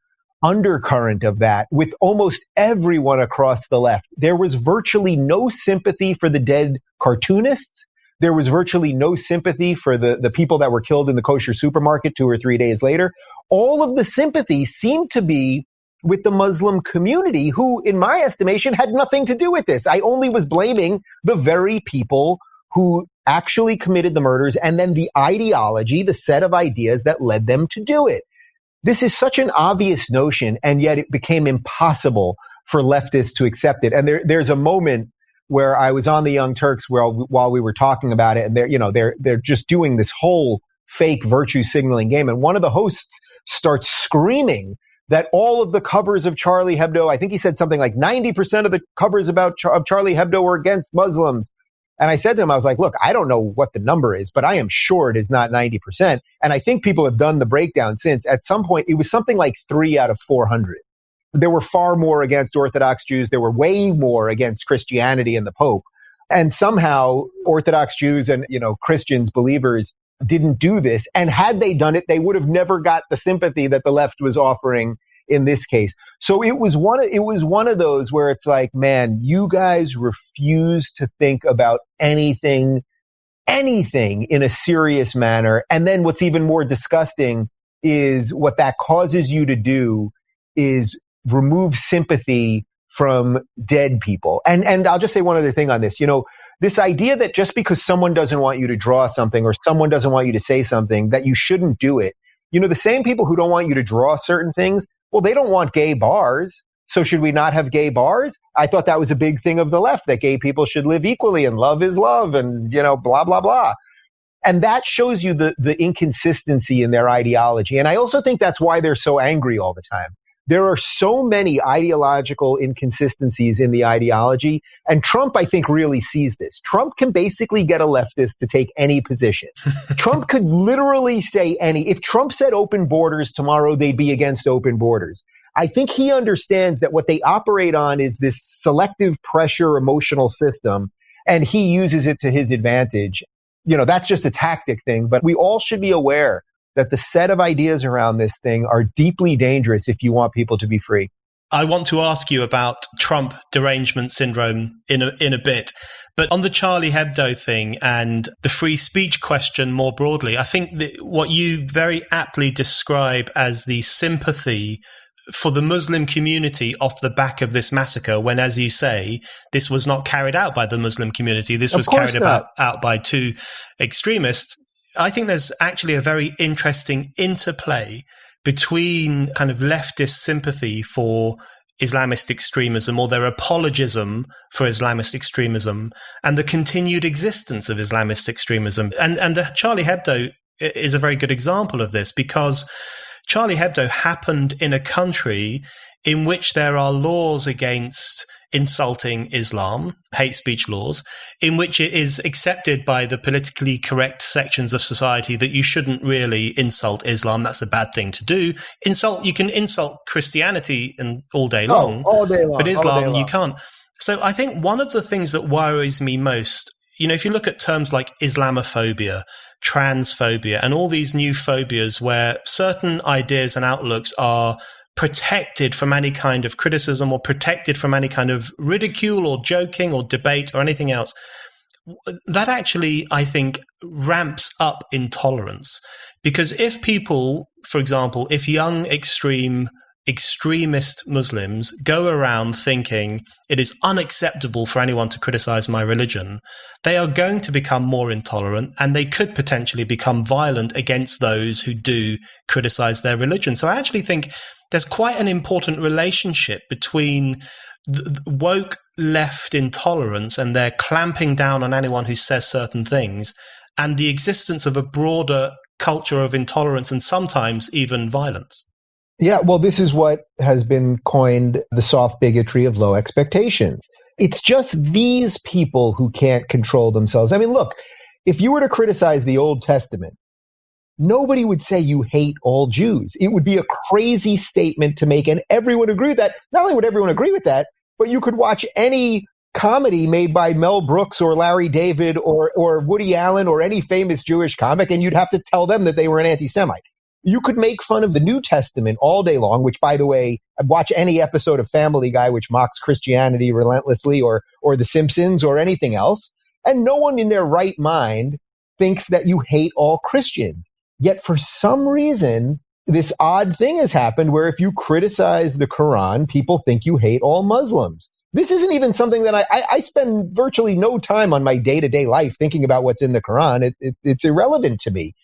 undercurrent of that with almost everyone across the left. There was virtually no sympathy for the dead cartoonists. There was virtually no sympathy for the people that were killed in the kosher supermarket 2 or 3 days later. All of the sympathy seemed to be with the Muslim community who, in my estimation, had nothing to do with this. I only was blaming the very people who actually committed the murders and then the ideology, the set of ideas that led them to do it. This is such an obvious notion, and yet it became impossible for leftists to accept it. And there's a moment where I was on the Young Turks while we were talking about it, and they're just doing this whole fake virtue signaling game. And one of the hosts starts screaming that all of the covers of Charlie Hebdo, I think he said something like 90% of the covers of Charlie Hebdo were against Muslims. And I said to him, I was like, look, I don't know what the number is, but I am sure it is not 90%. And I think people have done the breakdown since. At some point, it was something like 3 out of 400. There were far more against Orthodox Jews. There were way more against Christianity and the Pope. And somehow Orthodox Jews and, Christians, believers, didn't do this. And had they done it, they would have never got the sympathy that the left was offering in this case. So it was one of those where it's like, man, you guys refuse to think about anything in a serious manner. And then what's even more disgusting is what that causes you to do is remove sympathy from dead people. And I'll just say one other thing on this. This idea that just because someone doesn't want you to draw something or someone doesn't want you to say something, that you shouldn't do it. The same people who don't want you to draw certain things, well, they don't want gay bars. So should we not have gay bars? I thought that was a big thing of the left, that gay people should live equally and love is love and, blah, blah, blah. And that shows you the inconsistency in their ideology. And I also think that's why they're so angry all the time. There are so many ideological inconsistencies in the ideology. And Trump, I think, really sees this. Trump can basically get a leftist to take any position. Trump could literally say if Trump said open borders tomorrow, they'd be against open borders. I think he understands that what they operate on is this selective pressure emotional system, and he uses it to his advantage. That's just a tactic thing, but we all should be aware that the set of ideas around this thing are deeply dangerous if you want people to be free. I want to ask you about Trump derangement syndrome in a bit. But on the Charlie Hebdo thing and the free speech question more broadly, I think that what you very aptly describe as the sympathy for the Muslim community off the back of this massacre, when, as you say, this was not carried out by the Muslim community, this was carried out by two extremists. I think there's actually a very interesting interplay between kind of leftist sympathy for Islamist extremism or their apologism for Islamist extremism and the continued existence of Islamist extremism. And the Charlie Hebdo is a very good example of this, because Charlie Hebdo happened in a country in which there are laws against insulting Islam, hate speech laws, in which it is accepted by the politically correct sections of society that you shouldn't really insult Islam. That's a bad thing to do. You can insult Christianity all day long, all day long, but Islam you can't. So I think one of the things that worries me most, if you look at terms like Islamophobia, transphobia, and all these new phobias where certain ideas and outlooks are protected from any kind of criticism or protected from any kind of ridicule or joking or debate or anything else, that actually, I think, ramps up intolerance. Because if people, for example, if young extremist Muslims go around thinking it is unacceptable for anyone to criticize my religion, they are going to become more intolerant, and they could potentially become violent against those who do criticize their religion. So I actually think there's quite an important relationship between the woke left intolerance and their clamping down on anyone who says certain things, and the existence of a broader culture of intolerance and sometimes even violence. Yeah, well, this is what has been coined the soft bigotry of low expectations. It's just these people who can't control themselves. I mean, look, if you were to criticize the Old Testament, nobody would say you hate all Jews. It would be a crazy statement to make, and everyone would agree with that. Not only would everyone agree with that, but you could watch any comedy made by Mel Brooks or Larry David or Woody Allen or any famous Jewish comic, and you'd have to tell them that they were an anti-Semite. You could make fun of the New Testament all day long, which, by the way, watch any episode of Family Guy which mocks Christianity relentlessly, or The Simpsons or anything else, and no one in their right mind thinks that you hate all Christians. Yet for some reason, this odd thing has happened where if you criticize the Quran, people think you hate all Muslims. This isn't even something that I spend virtually no time on my day-to-day life thinking about what's in the Quran. It's irrelevant to me.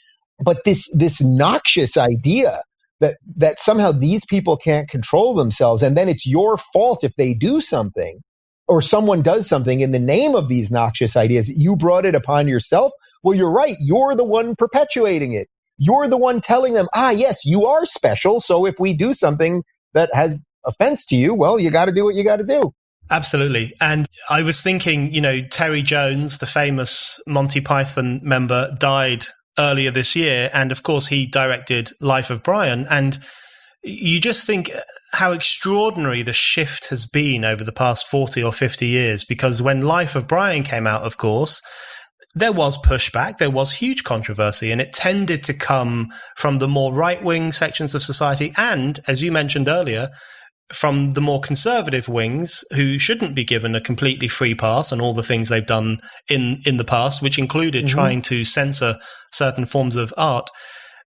But this noxious idea that somehow these people can't control themselves, and then it's your fault if they do something or someone does something in the name of these noxious ideas, you brought it upon yourself. Well, you're right. You're the one perpetuating it. You're the one telling them, yes, you are special. So if we do something that has offense to you, well, you got to do what you got to do. Absolutely. And I was thinking, Terry Jones, the famous Monty Python member, died earlier this year. And of course, he directed Life of Brian. And you just think how extraordinary the shift has been over the past 40 or 50 years. Because when Life of Brian came out, of course, there was pushback, there was huge controversy, and it tended to come from the more right-wing sections of society and, as you mentioned earlier, from the more conservative wings who shouldn't be given a completely free pass on all the things they've done in the past, which included trying to censor certain forms of art.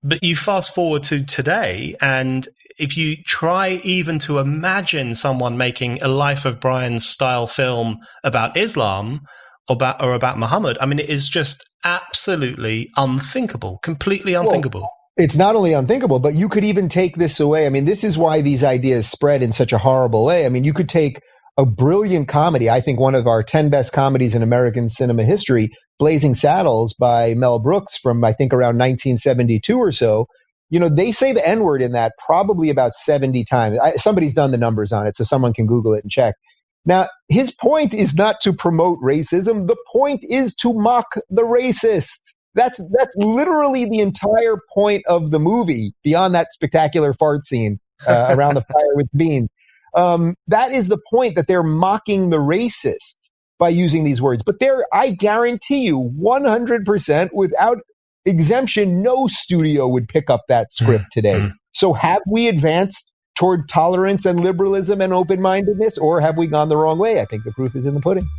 But you fast forward to today, and if you try even to imagine someone making a Life of Brian style film about Islam or about Muhammad, I mean, it is just absolutely unthinkable, completely unthinkable. Well, it's not only unthinkable, but you could even take this away. I mean, this is why these ideas spread in such a horrible way. I mean, you could take a brilliant comedy, I think one of our 10 best comedies in American cinema history, Blazing Saddles by Mel Brooks from, I think, around 1972 or so. They say the N-word in that probably about 70 times. Somebody's done the numbers on it, so someone can Google it and check. Now, his point is not to promote racism. The point is to mock the racists. That's literally the entire point of the movie, beyond that spectacular fart scene around the fire with beans. That is the point, that they're mocking the racists by using these words. But I guarantee you, 100% without exemption, no studio would pick up that script today. So have we advanced toward tolerance and liberalism and open-mindedness, or have we gone the wrong way? I think the proof is in the pudding.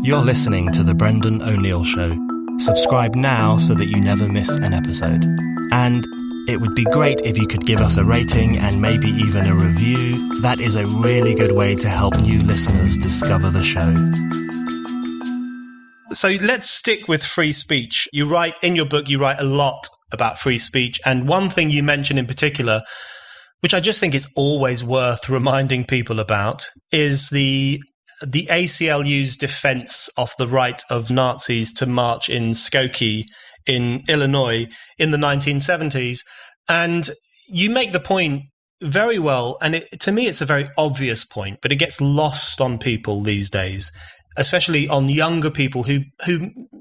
You're listening to The Brendan O'Neill Show. Subscribe now so that you never miss an episode. And it would be great if you could give us a rating and maybe even a review. That is a really good way to help new listeners discover the show. So let's stick with free speech. In your book, you write a lot about free speech. And one thing you mention in particular, which I just think is always worth reminding people about, is the ACLU's defense of the right of Nazis to march in Skokie in Illinois in the 1970s. And you make the point very well. And to me, it's a very obvious point, but it gets lost on people these days, especially on younger people who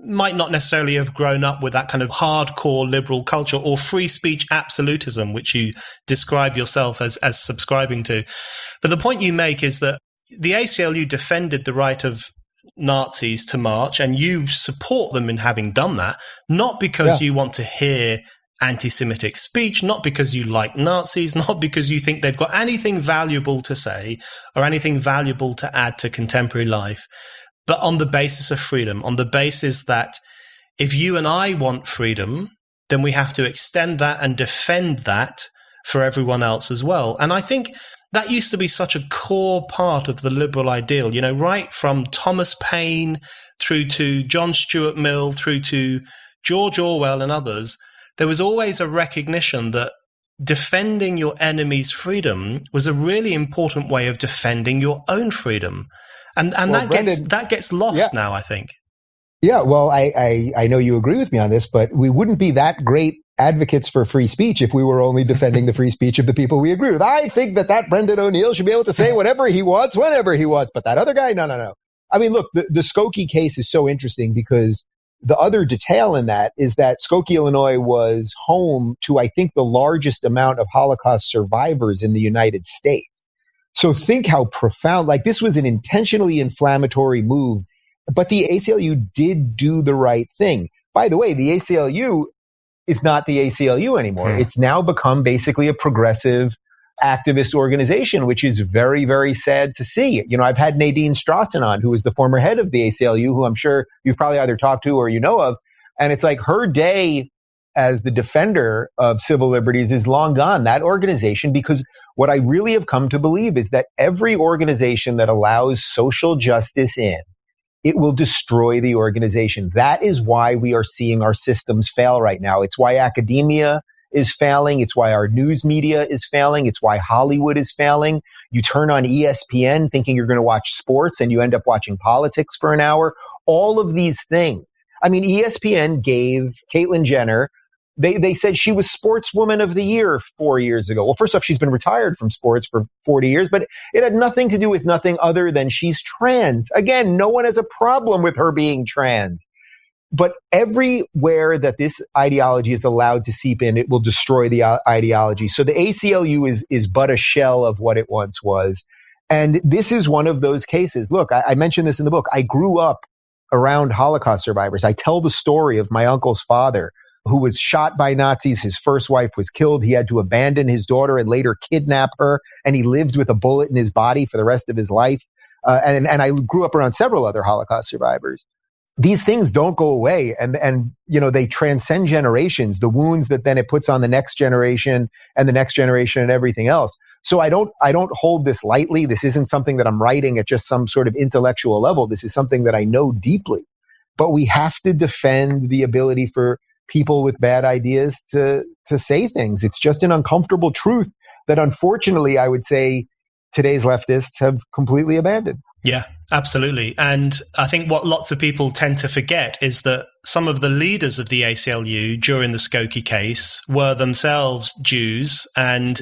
might not necessarily have grown up with that kind of hardcore liberal culture or free speech absolutism, which you describe yourself as subscribing to. But the point you make is that the ACLU defended the right of Nazis to march, and you support them in having done that, not because you want to hear anti-Semitic speech, not because you like Nazis, not because you think they've got anything valuable to say or anything valuable to add to contemporary life, but on the basis of freedom, on the basis that if you and I want freedom, then we have to extend that and defend that for everyone else as well. And I think that used to be such a core part of the liberal ideal, you know, right from Thomas Paine through to John Stuart Mill, through to George Orwell and others. There was always a recognition that defending your enemy's freedom was a really important way of defending your own freedom. And well, that gets lost now, I think. Yeah, well, I know you agree with me on this, but we wouldn't be that great advocates for free speech if we were only defending the free speech of the people we agree with. I think that Brendan O'Neill should be able to say whatever he wants, whenever he wants, but that other guy, no. I mean, look, the Skokie case is so interesting because the other detail in that is that Skokie, Illinois was home to, I think, the largest amount of Holocaust survivors in the United States. So think how profound, like this was an intentionally inflammatory move, but the ACLU did do the right thing. By the way, the ACLU is not the ACLU anymore. It's now become basically a progressive activist organization, which is very, very sad to see. You know, I've had Nadine Strawson on, who is the former head of the ACLU, who I'm sure you've probably either talked to or you know of. And it's like her day as the defender of civil liberties is long gone, that organization, because what I really have come to believe is that every organization that allows social justice in, it will destroy the organization. That is why we are seeing our systems fail right now. It's why academia is failing. It's why our news media is failing. It's why Hollywood is failing. You turn on ESPN thinking you're going to watch sports and you end up watching politics for an hour. All of these things. I mean, ESPN gave Caitlyn Jenner, they said she was Sportswoman of the Year 4 years ago. Well, first off, she's been retired from sports for 40 years, but it had nothing to do with nothing other than she's trans. Again, no one has a problem with her being trans. But everywhere that this ideology is allowed to seep in, it will destroy the ideology. So the ACLU is but a shell of what it once was. And this is one of those cases. Look, I mentioned this in the book. I grew up around Holocaust survivors. I tell the story of my uncle's father, who was shot by Nazis. His first wife was killed. He had to abandon his daughter and later kidnap her. And he lived with a bullet in his body for the rest of his life. And I grew up around several other Holocaust survivors. These things don't go away. And, you know, they transcend generations, the wounds that then it puts on the next generation and the next generation and everything else. So I don't hold this lightly. This isn't something that I'm writing at just some sort of intellectual level. This is something that I know deeply. But we have to defend the ability for people with bad ideas to say things. It's just an uncomfortable truth that unfortunately, I would say today's leftists have completely abandoned. Yeah, absolutely. And I think what lots of people tend to forget is that some of the leaders of the ACLU during the Skokie case were themselves Jews, and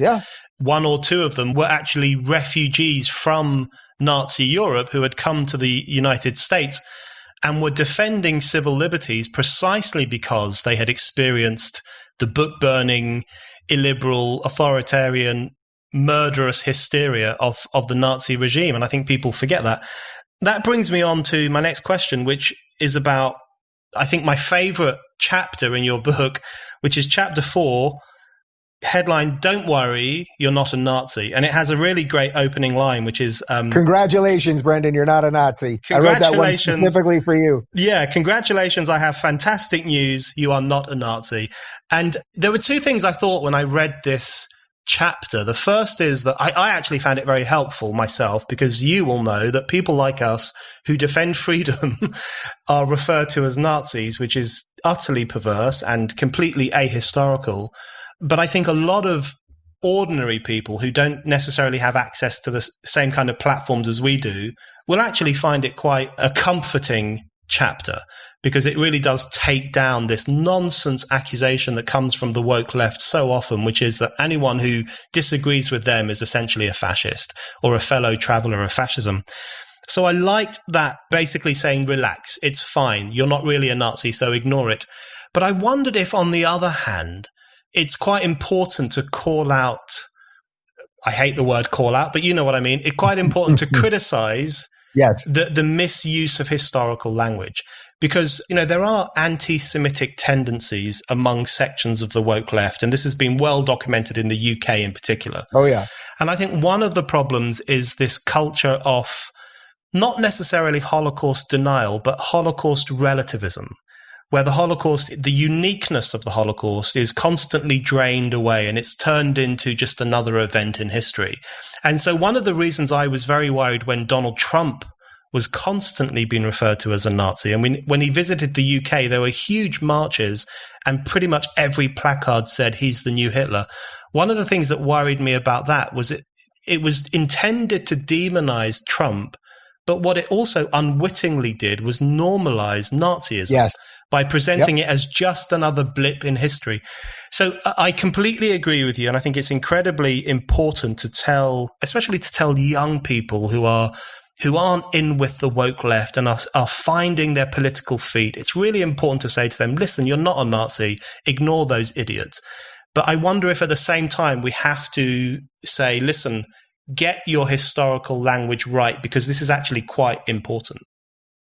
one or two of them were actually refugees from Nazi Europe who had come to the United States and were defending civil liberties precisely because they had experienced the book-burning, illiberal, authoritarian, murderous hysteria of the Nazi regime. And I think people forget that. That brings me on to my next question, which is about, I think, my favorite chapter in your book, which is chapter 4, headline, "Don't worry, you're not a Nazi." And it has a really great opening line, which is... congratulations, Brendan, you're not a Nazi. Congratulations. I wrote that one specifically for you. Yeah, congratulations. I have fantastic news. You are not a Nazi. And there were two things I thought when I read this chapter. The first is that I actually found it very helpful myself, because you will know that people like us who defend freedom are referred to as Nazis, which is utterly perverse and completely ahistorical. But I think a lot of ordinary people who don't necessarily have access to the same kind of platforms as we do will actually find it quite a comforting chapter, because it really does take down this nonsense accusation that comes from the woke left so often, which is that anyone who disagrees with them is essentially a fascist or a fellow traveler of fascism. So I liked that, basically saying, relax, it's fine, you're not really a Nazi, so ignore it. But I wondered if, on the other hand, it's quite important to call out, I hate the word call out, but you know what I mean. It's quite important to criticize the misuse of historical language, because, there are anti-Semitic tendencies among sections of the woke left. And this has been well documented in the UK in particular. Oh, yeah. And I think one of the problems is this culture of not necessarily Holocaust denial, but Holocaust relativism, where the uniqueness of the Holocaust is constantly drained away and it's turned into just another event in history. And so one of the reasons I was very worried when Donald Trump was constantly being referred to as a Nazi, and when he visited the UK, there were huge marches and pretty much every placard said he's the new Hitler. One of the things that worried me about that was it was intended to demonize Trump, but what it also unwittingly did was normalize Nazism by presenting it as just another blip in history. So I completely agree with you. And I think it's incredibly important especially to tell young people who aren't in with the woke left and are finding their political feet. It's really important to say to them, listen, you're not a Nazi. Ignore those idiots. But I wonder if at the same time we have to say, listen, get your historical language right, because this is actually quite important.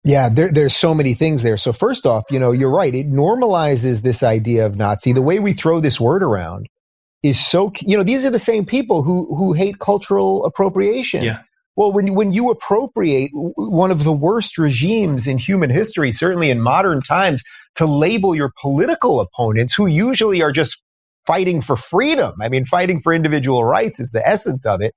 Yeah, there's so many things there. So first off, you're right. It normalizes this idea of Nazi. The way we throw this word around is so, these are the same people who hate cultural appropriation. Yeah. Well, when you appropriate one of the worst regimes in human history, certainly in modern times, to label your political opponents, who usually are just fighting for freedom. I mean, fighting for individual rights is the essence of it.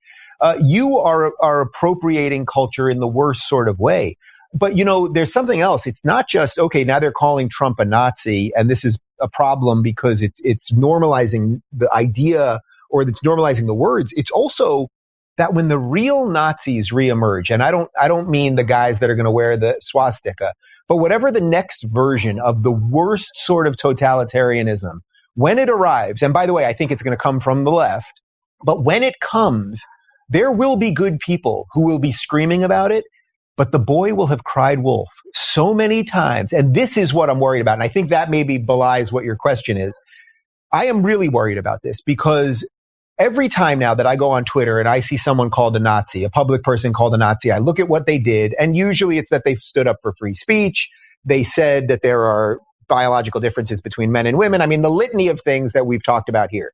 You are appropriating culture in the worst sort of way. But, there's something else. It's not just, okay, now they're calling Trump a Nazi, and this is a problem because it's normalizing the idea, or it's normalizing the words. It's also that when the real Nazis reemerge, and I don't mean the guys that are going to wear the swastika, but whatever the next version of the worst sort of totalitarianism, when it arrives, and by the way, I think it's going to come from the left, but when it comes, there will be good people who will be screaming about it, but the boy will have cried wolf so many times. And this is what I'm worried about. And I think that maybe belies what your question is. I am really worried about this because every time now that I go on Twitter and I see someone called a Nazi, a public person called a Nazi, I look at what they did. And usually it's that they've stood up for free speech. They said that there are biological differences between men and women. I mean, the litany of things that we've talked about here.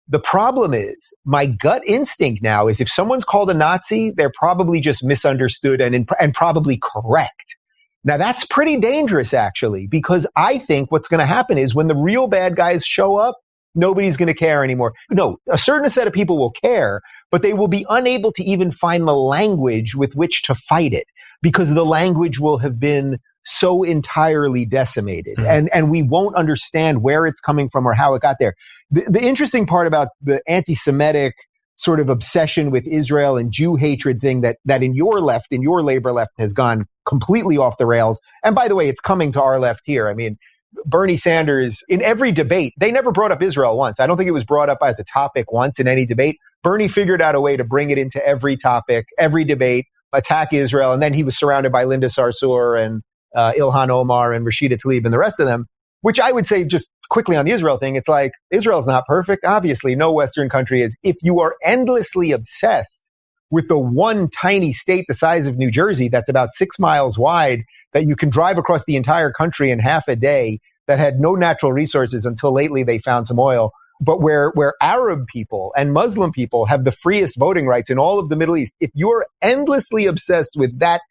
The problem is, my gut instinct now is if someone's called a Nazi, they're probably just misunderstood and probably correct. Now, that's pretty dangerous, actually, because I think what's going to happen is when the real bad guys show up, nobody's going to care anymore. No, a certain set of people will care, but they will be unable to even find the language with which to fight it because the language will have been so entirely decimated, and we won't understand where it's coming from or how it got there. The interesting part about the anti-Semitic sort of obsession with Israel and Jew hatred thing that in your left, in your labor left, has gone completely off the rails. And by the way, it's coming to our left here. I mean, Bernie Sanders, in every debate, they never brought up Israel once. I don't think it was brought up as a topic once in any debate. Bernie figured out a way to bring it into every topic, every debate, attack Israel. And then he was surrounded by Linda Sarsour and Ilhan Omar and Rashida Tlaib and the rest of them, which I would say just quickly on the Israel thing, it's like, Israel's not perfect. Obviously, no Western country is. If you are endlessly obsessed with the one tiny state the size of New Jersey that's about 6 miles wide, that you can drive across the entire country in half a day, that had no natural resources until lately they found some oil, but where Arab people and Muslim people have the freest voting rights in all of the Middle East, if you're endlessly obsessed with that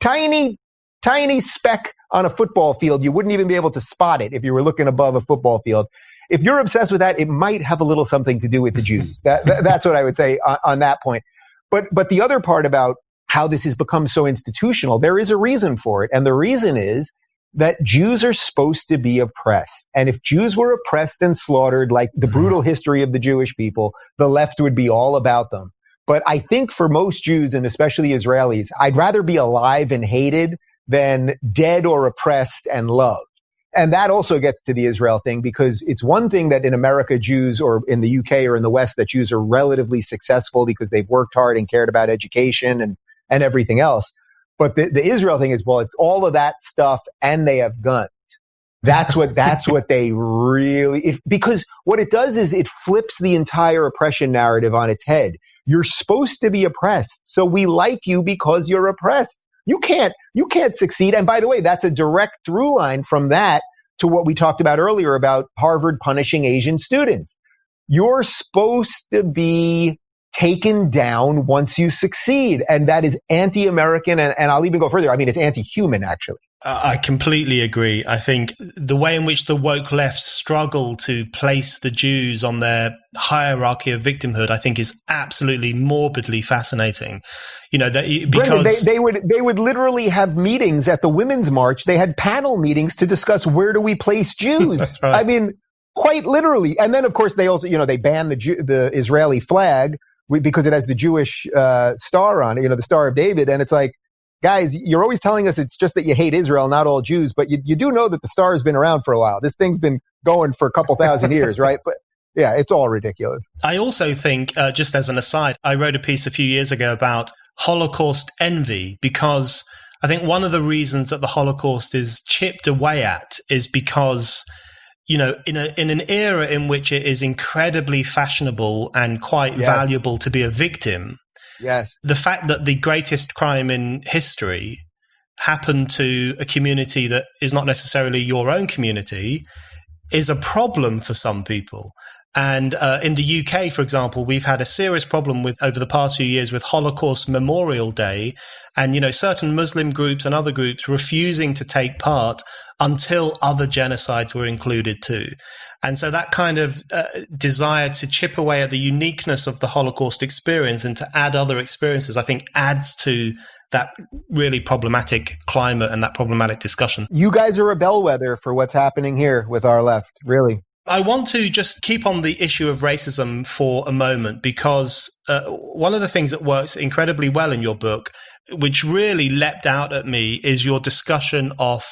tiny speck on a football field, you wouldn't even be able to spot it if you were looking above a football field. If you're obsessed with that, it might have a little something to do with the Jews. That's what I would say on that point. But the other part about how this has become so institutional, there is a reason for it. And the reason is that Jews are supposed to be oppressed. And if Jews were oppressed and slaughtered like the brutal history of the Jewish people, the left would be all about them. But I think for most Jews, and especially Israelis, I'd rather be alive and hated than dead or oppressed and loved. And that also gets to the Israel thing, because it's one thing that in America, Jews, or in the UK or in the West, that Jews are relatively successful because they've worked hard and cared about education and everything else. But the Israel thing is, well, it's all of that stuff and they have guns. That's what they really, because what it does is it flips the entire oppression narrative on its head. You're supposed to be oppressed. So we like you because you're oppressed. You can't succeed. And by the way, that's a direct through line from that to what we talked about earlier about Harvard punishing Asian students. You're supposed to be taken down once you succeed. And that is anti-American. And I'll even go further. I mean, it's anti-human, actually. I completely agree. I think the way in which the woke left struggle to place the Jews on their hierarchy of victimhood, I think, is absolutely morbidly fascinating. You know, because Brendan, they would literally have meetings at the Women's March. They had panel meetings to discuss where do we place Jews. That's right. I mean, quite literally. And then, of course, they also, they banned the Israeli flag because it has the Jewish star on it, the Star of David. And it's like, guys, you're always telling us it's just that you hate Israel, not all Jews, but you do know that the star has been around for a while. This thing's been going for a couple thousand years, right? But yeah, it's all ridiculous. I also think, just as an aside, I wrote a piece a few years ago about Holocaust envy, because I think one of the reasons that the Holocaust is chipped away at is because, in an era in which it is incredibly fashionable and quite valuable to be a victim. Yes. The fact that the greatest crime in history happened to a community that is not necessarily your own community is a problem for some people. And in the UK, for example, we've had a serious problem over the past few years with Holocaust Memorial Day and, certain Muslim groups and other groups refusing to take part until other genocides were included too. And so that kind of desire to chip away at the uniqueness of the Holocaust experience and to add other experiences, I think adds to that really problematic climate and that problematic discussion. You guys are a bellwether for what's happening here with our left, really. I want to just keep on the issue of racism for a moment, because one of the things that works incredibly well in your book, which really leapt out at me, is your discussion of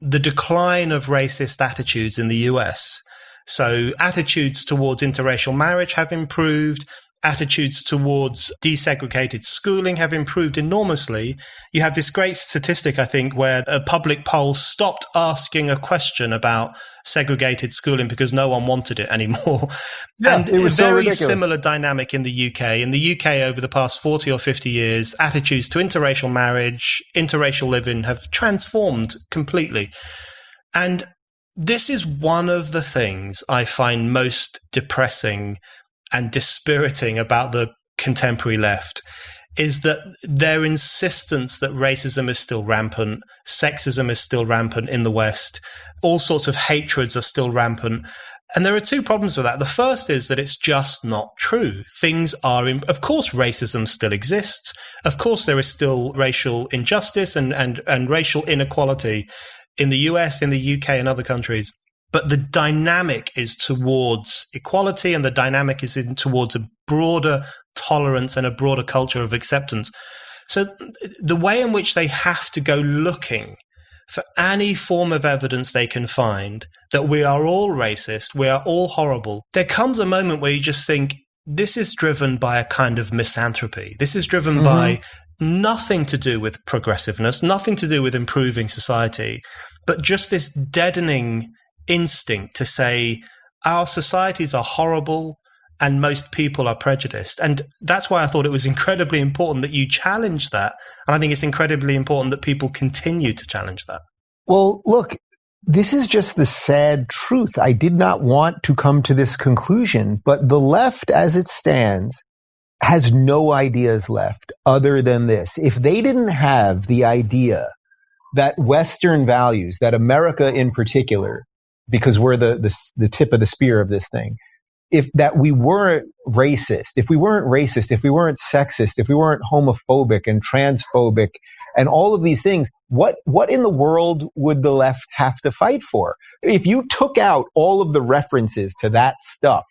the decline of racist attitudes in the US. So attitudes towards interracial marriage have improved. Attitudes towards desegregated schooling have improved enormously. You have this great statistic, I think, where a public poll stopped asking a question about segregated schooling because no one wanted it anymore. Yeah, and it was a very so ridiculous. Similar dynamic in the UK. In the UK, over the past 40 or 50 years, attitudes to interracial marriage, interracial living have transformed completely. And this is one of the things I find most depressing and dispiriting about the contemporary left, is that their insistence that racism is still rampant, sexism is still rampant in the West, all sorts of hatreds are still rampant. And there are two problems with that. The first is that it's just not true. Things are, of course, racism still exists. Of course, there is still racial injustice and racial inequality in the US, in the UK, and other countries. But the dynamic is towards equality, and the dynamic is towards a broader tolerance and a broader culture of acceptance. So the way in which they have to go looking for any form of evidence they can find that we are all racist, we are all horrible, there comes a moment where you just think, this is driven by a kind of misanthropy. This is driven by nothing to do with progressiveness, nothing to do with improving society, but just this deadening instinct to say our societies are horrible and most people are prejudiced. And that's why I thought it was incredibly important that you challenge that. And I think it's incredibly important that people continue to challenge that. Well, look, this is just the sad truth. I did not want to come to this conclusion, but the left as it stands has no ideas left other than this. If they didn't have the idea that Western values, that America in particular, because we're the tip of the spear of this thing, if we weren't racist, if we weren't sexist, if we weren't homophobic and transphobic and all of these things, what in the world would the left have to fight for? If you took out all of the references to that stuff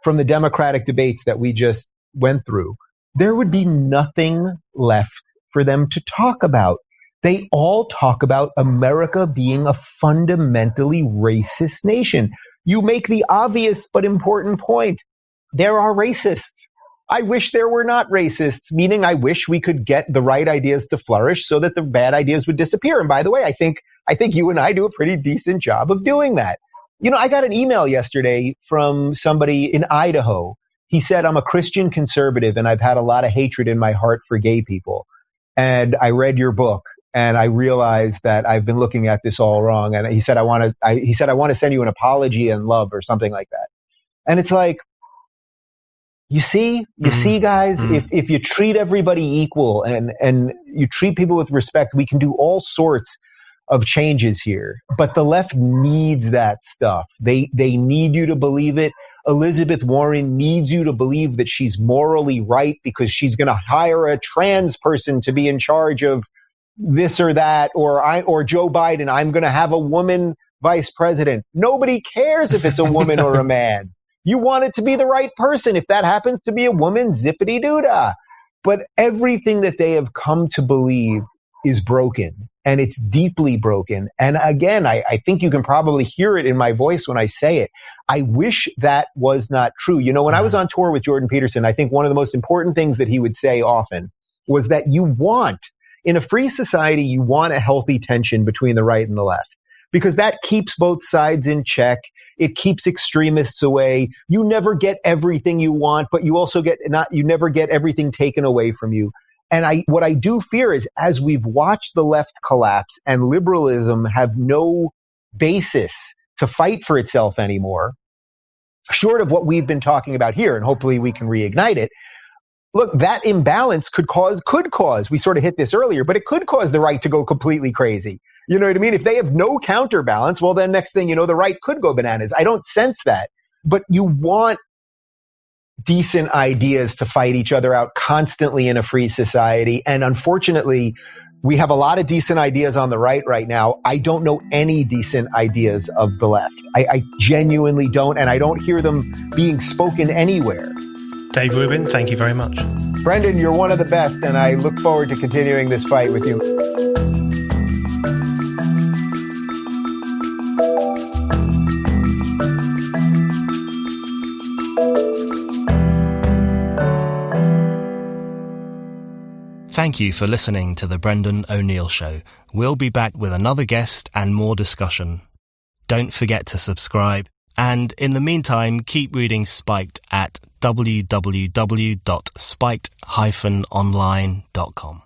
from the Democratic debates that we just went through, there would be nothing left for them to talk about. They all talk about America being a fundamentally racist nation. You make the obvious but important point. There are racists. I wish there were not racists, meaning I wish we could get the right ideas to flourish so that the bad ideas would disappear. And by the way, I think you and I do a pretty decent job of doing that. I got an email yesterday from somebody in Idaho, He said, I'm a Christian conservative and I've had a lot of hatred in my heart for gay people. And I read your book and I realized that I've been looking at this all wrong. And he said, I want to send you an apology and love or something like that. And it's like, you see, guys, if you treat everybody equal and you treat people with respect, we can do all sorts of changes here. But the left needs that stuff. They need you to believe it. Elizabeth Warren needs you to believe that she's morally right because she's going to hire a trans person to be in charge of this or that, or Joe Biden, I'm going to have a woman vice president. Nobody cares if it's a woman or a man. You want it to be the right person. If that happens to be a woman, zippity doo-dah. But everything that they have come to believe is broken, and it's deeply broken. And again, I think you can probably hear it in my voice when I say it. I wish that was not true. You know, when I was on tour with Jordan Peterson, I think one of the most important things that he would say often was that in a free society, you want a healthy tension between the right and the left, because that keeps both sides in check. It keeps extremists away. You never get everything you want, but you also you never get everything taken away from you. And what I do fear is, as we've watched the left collapse and liberalism have no basis to fight for itself anymore, short of what we've been talking about here, and hopefully we can reignite it. Look, that imbalance could cause, we sort of hit this earlier, but it could cause the right to go completely crazy. You know what I mean? If they have no counterbalance, well, then next thing you know, the right could go bananas. I don't sense that. But you want decent ideas to fight each other out constantly in a free society. And unfortunately, we have a lot of decent ideas on the right now. I don't know any decent ideas of the left. I genuinely don't, and I don't hear them being spoken anywhere. Dave Rubin, thank you very much. Brendan, you're one of the best, and I look forward to continuing this fight with you. Thank you for listening to The Brendan O'Neill Show. We'll be back with another guest and more discussion. Don't forget to subscribe. And in the meantime, keep reading Spiked at www.spiked-online.com.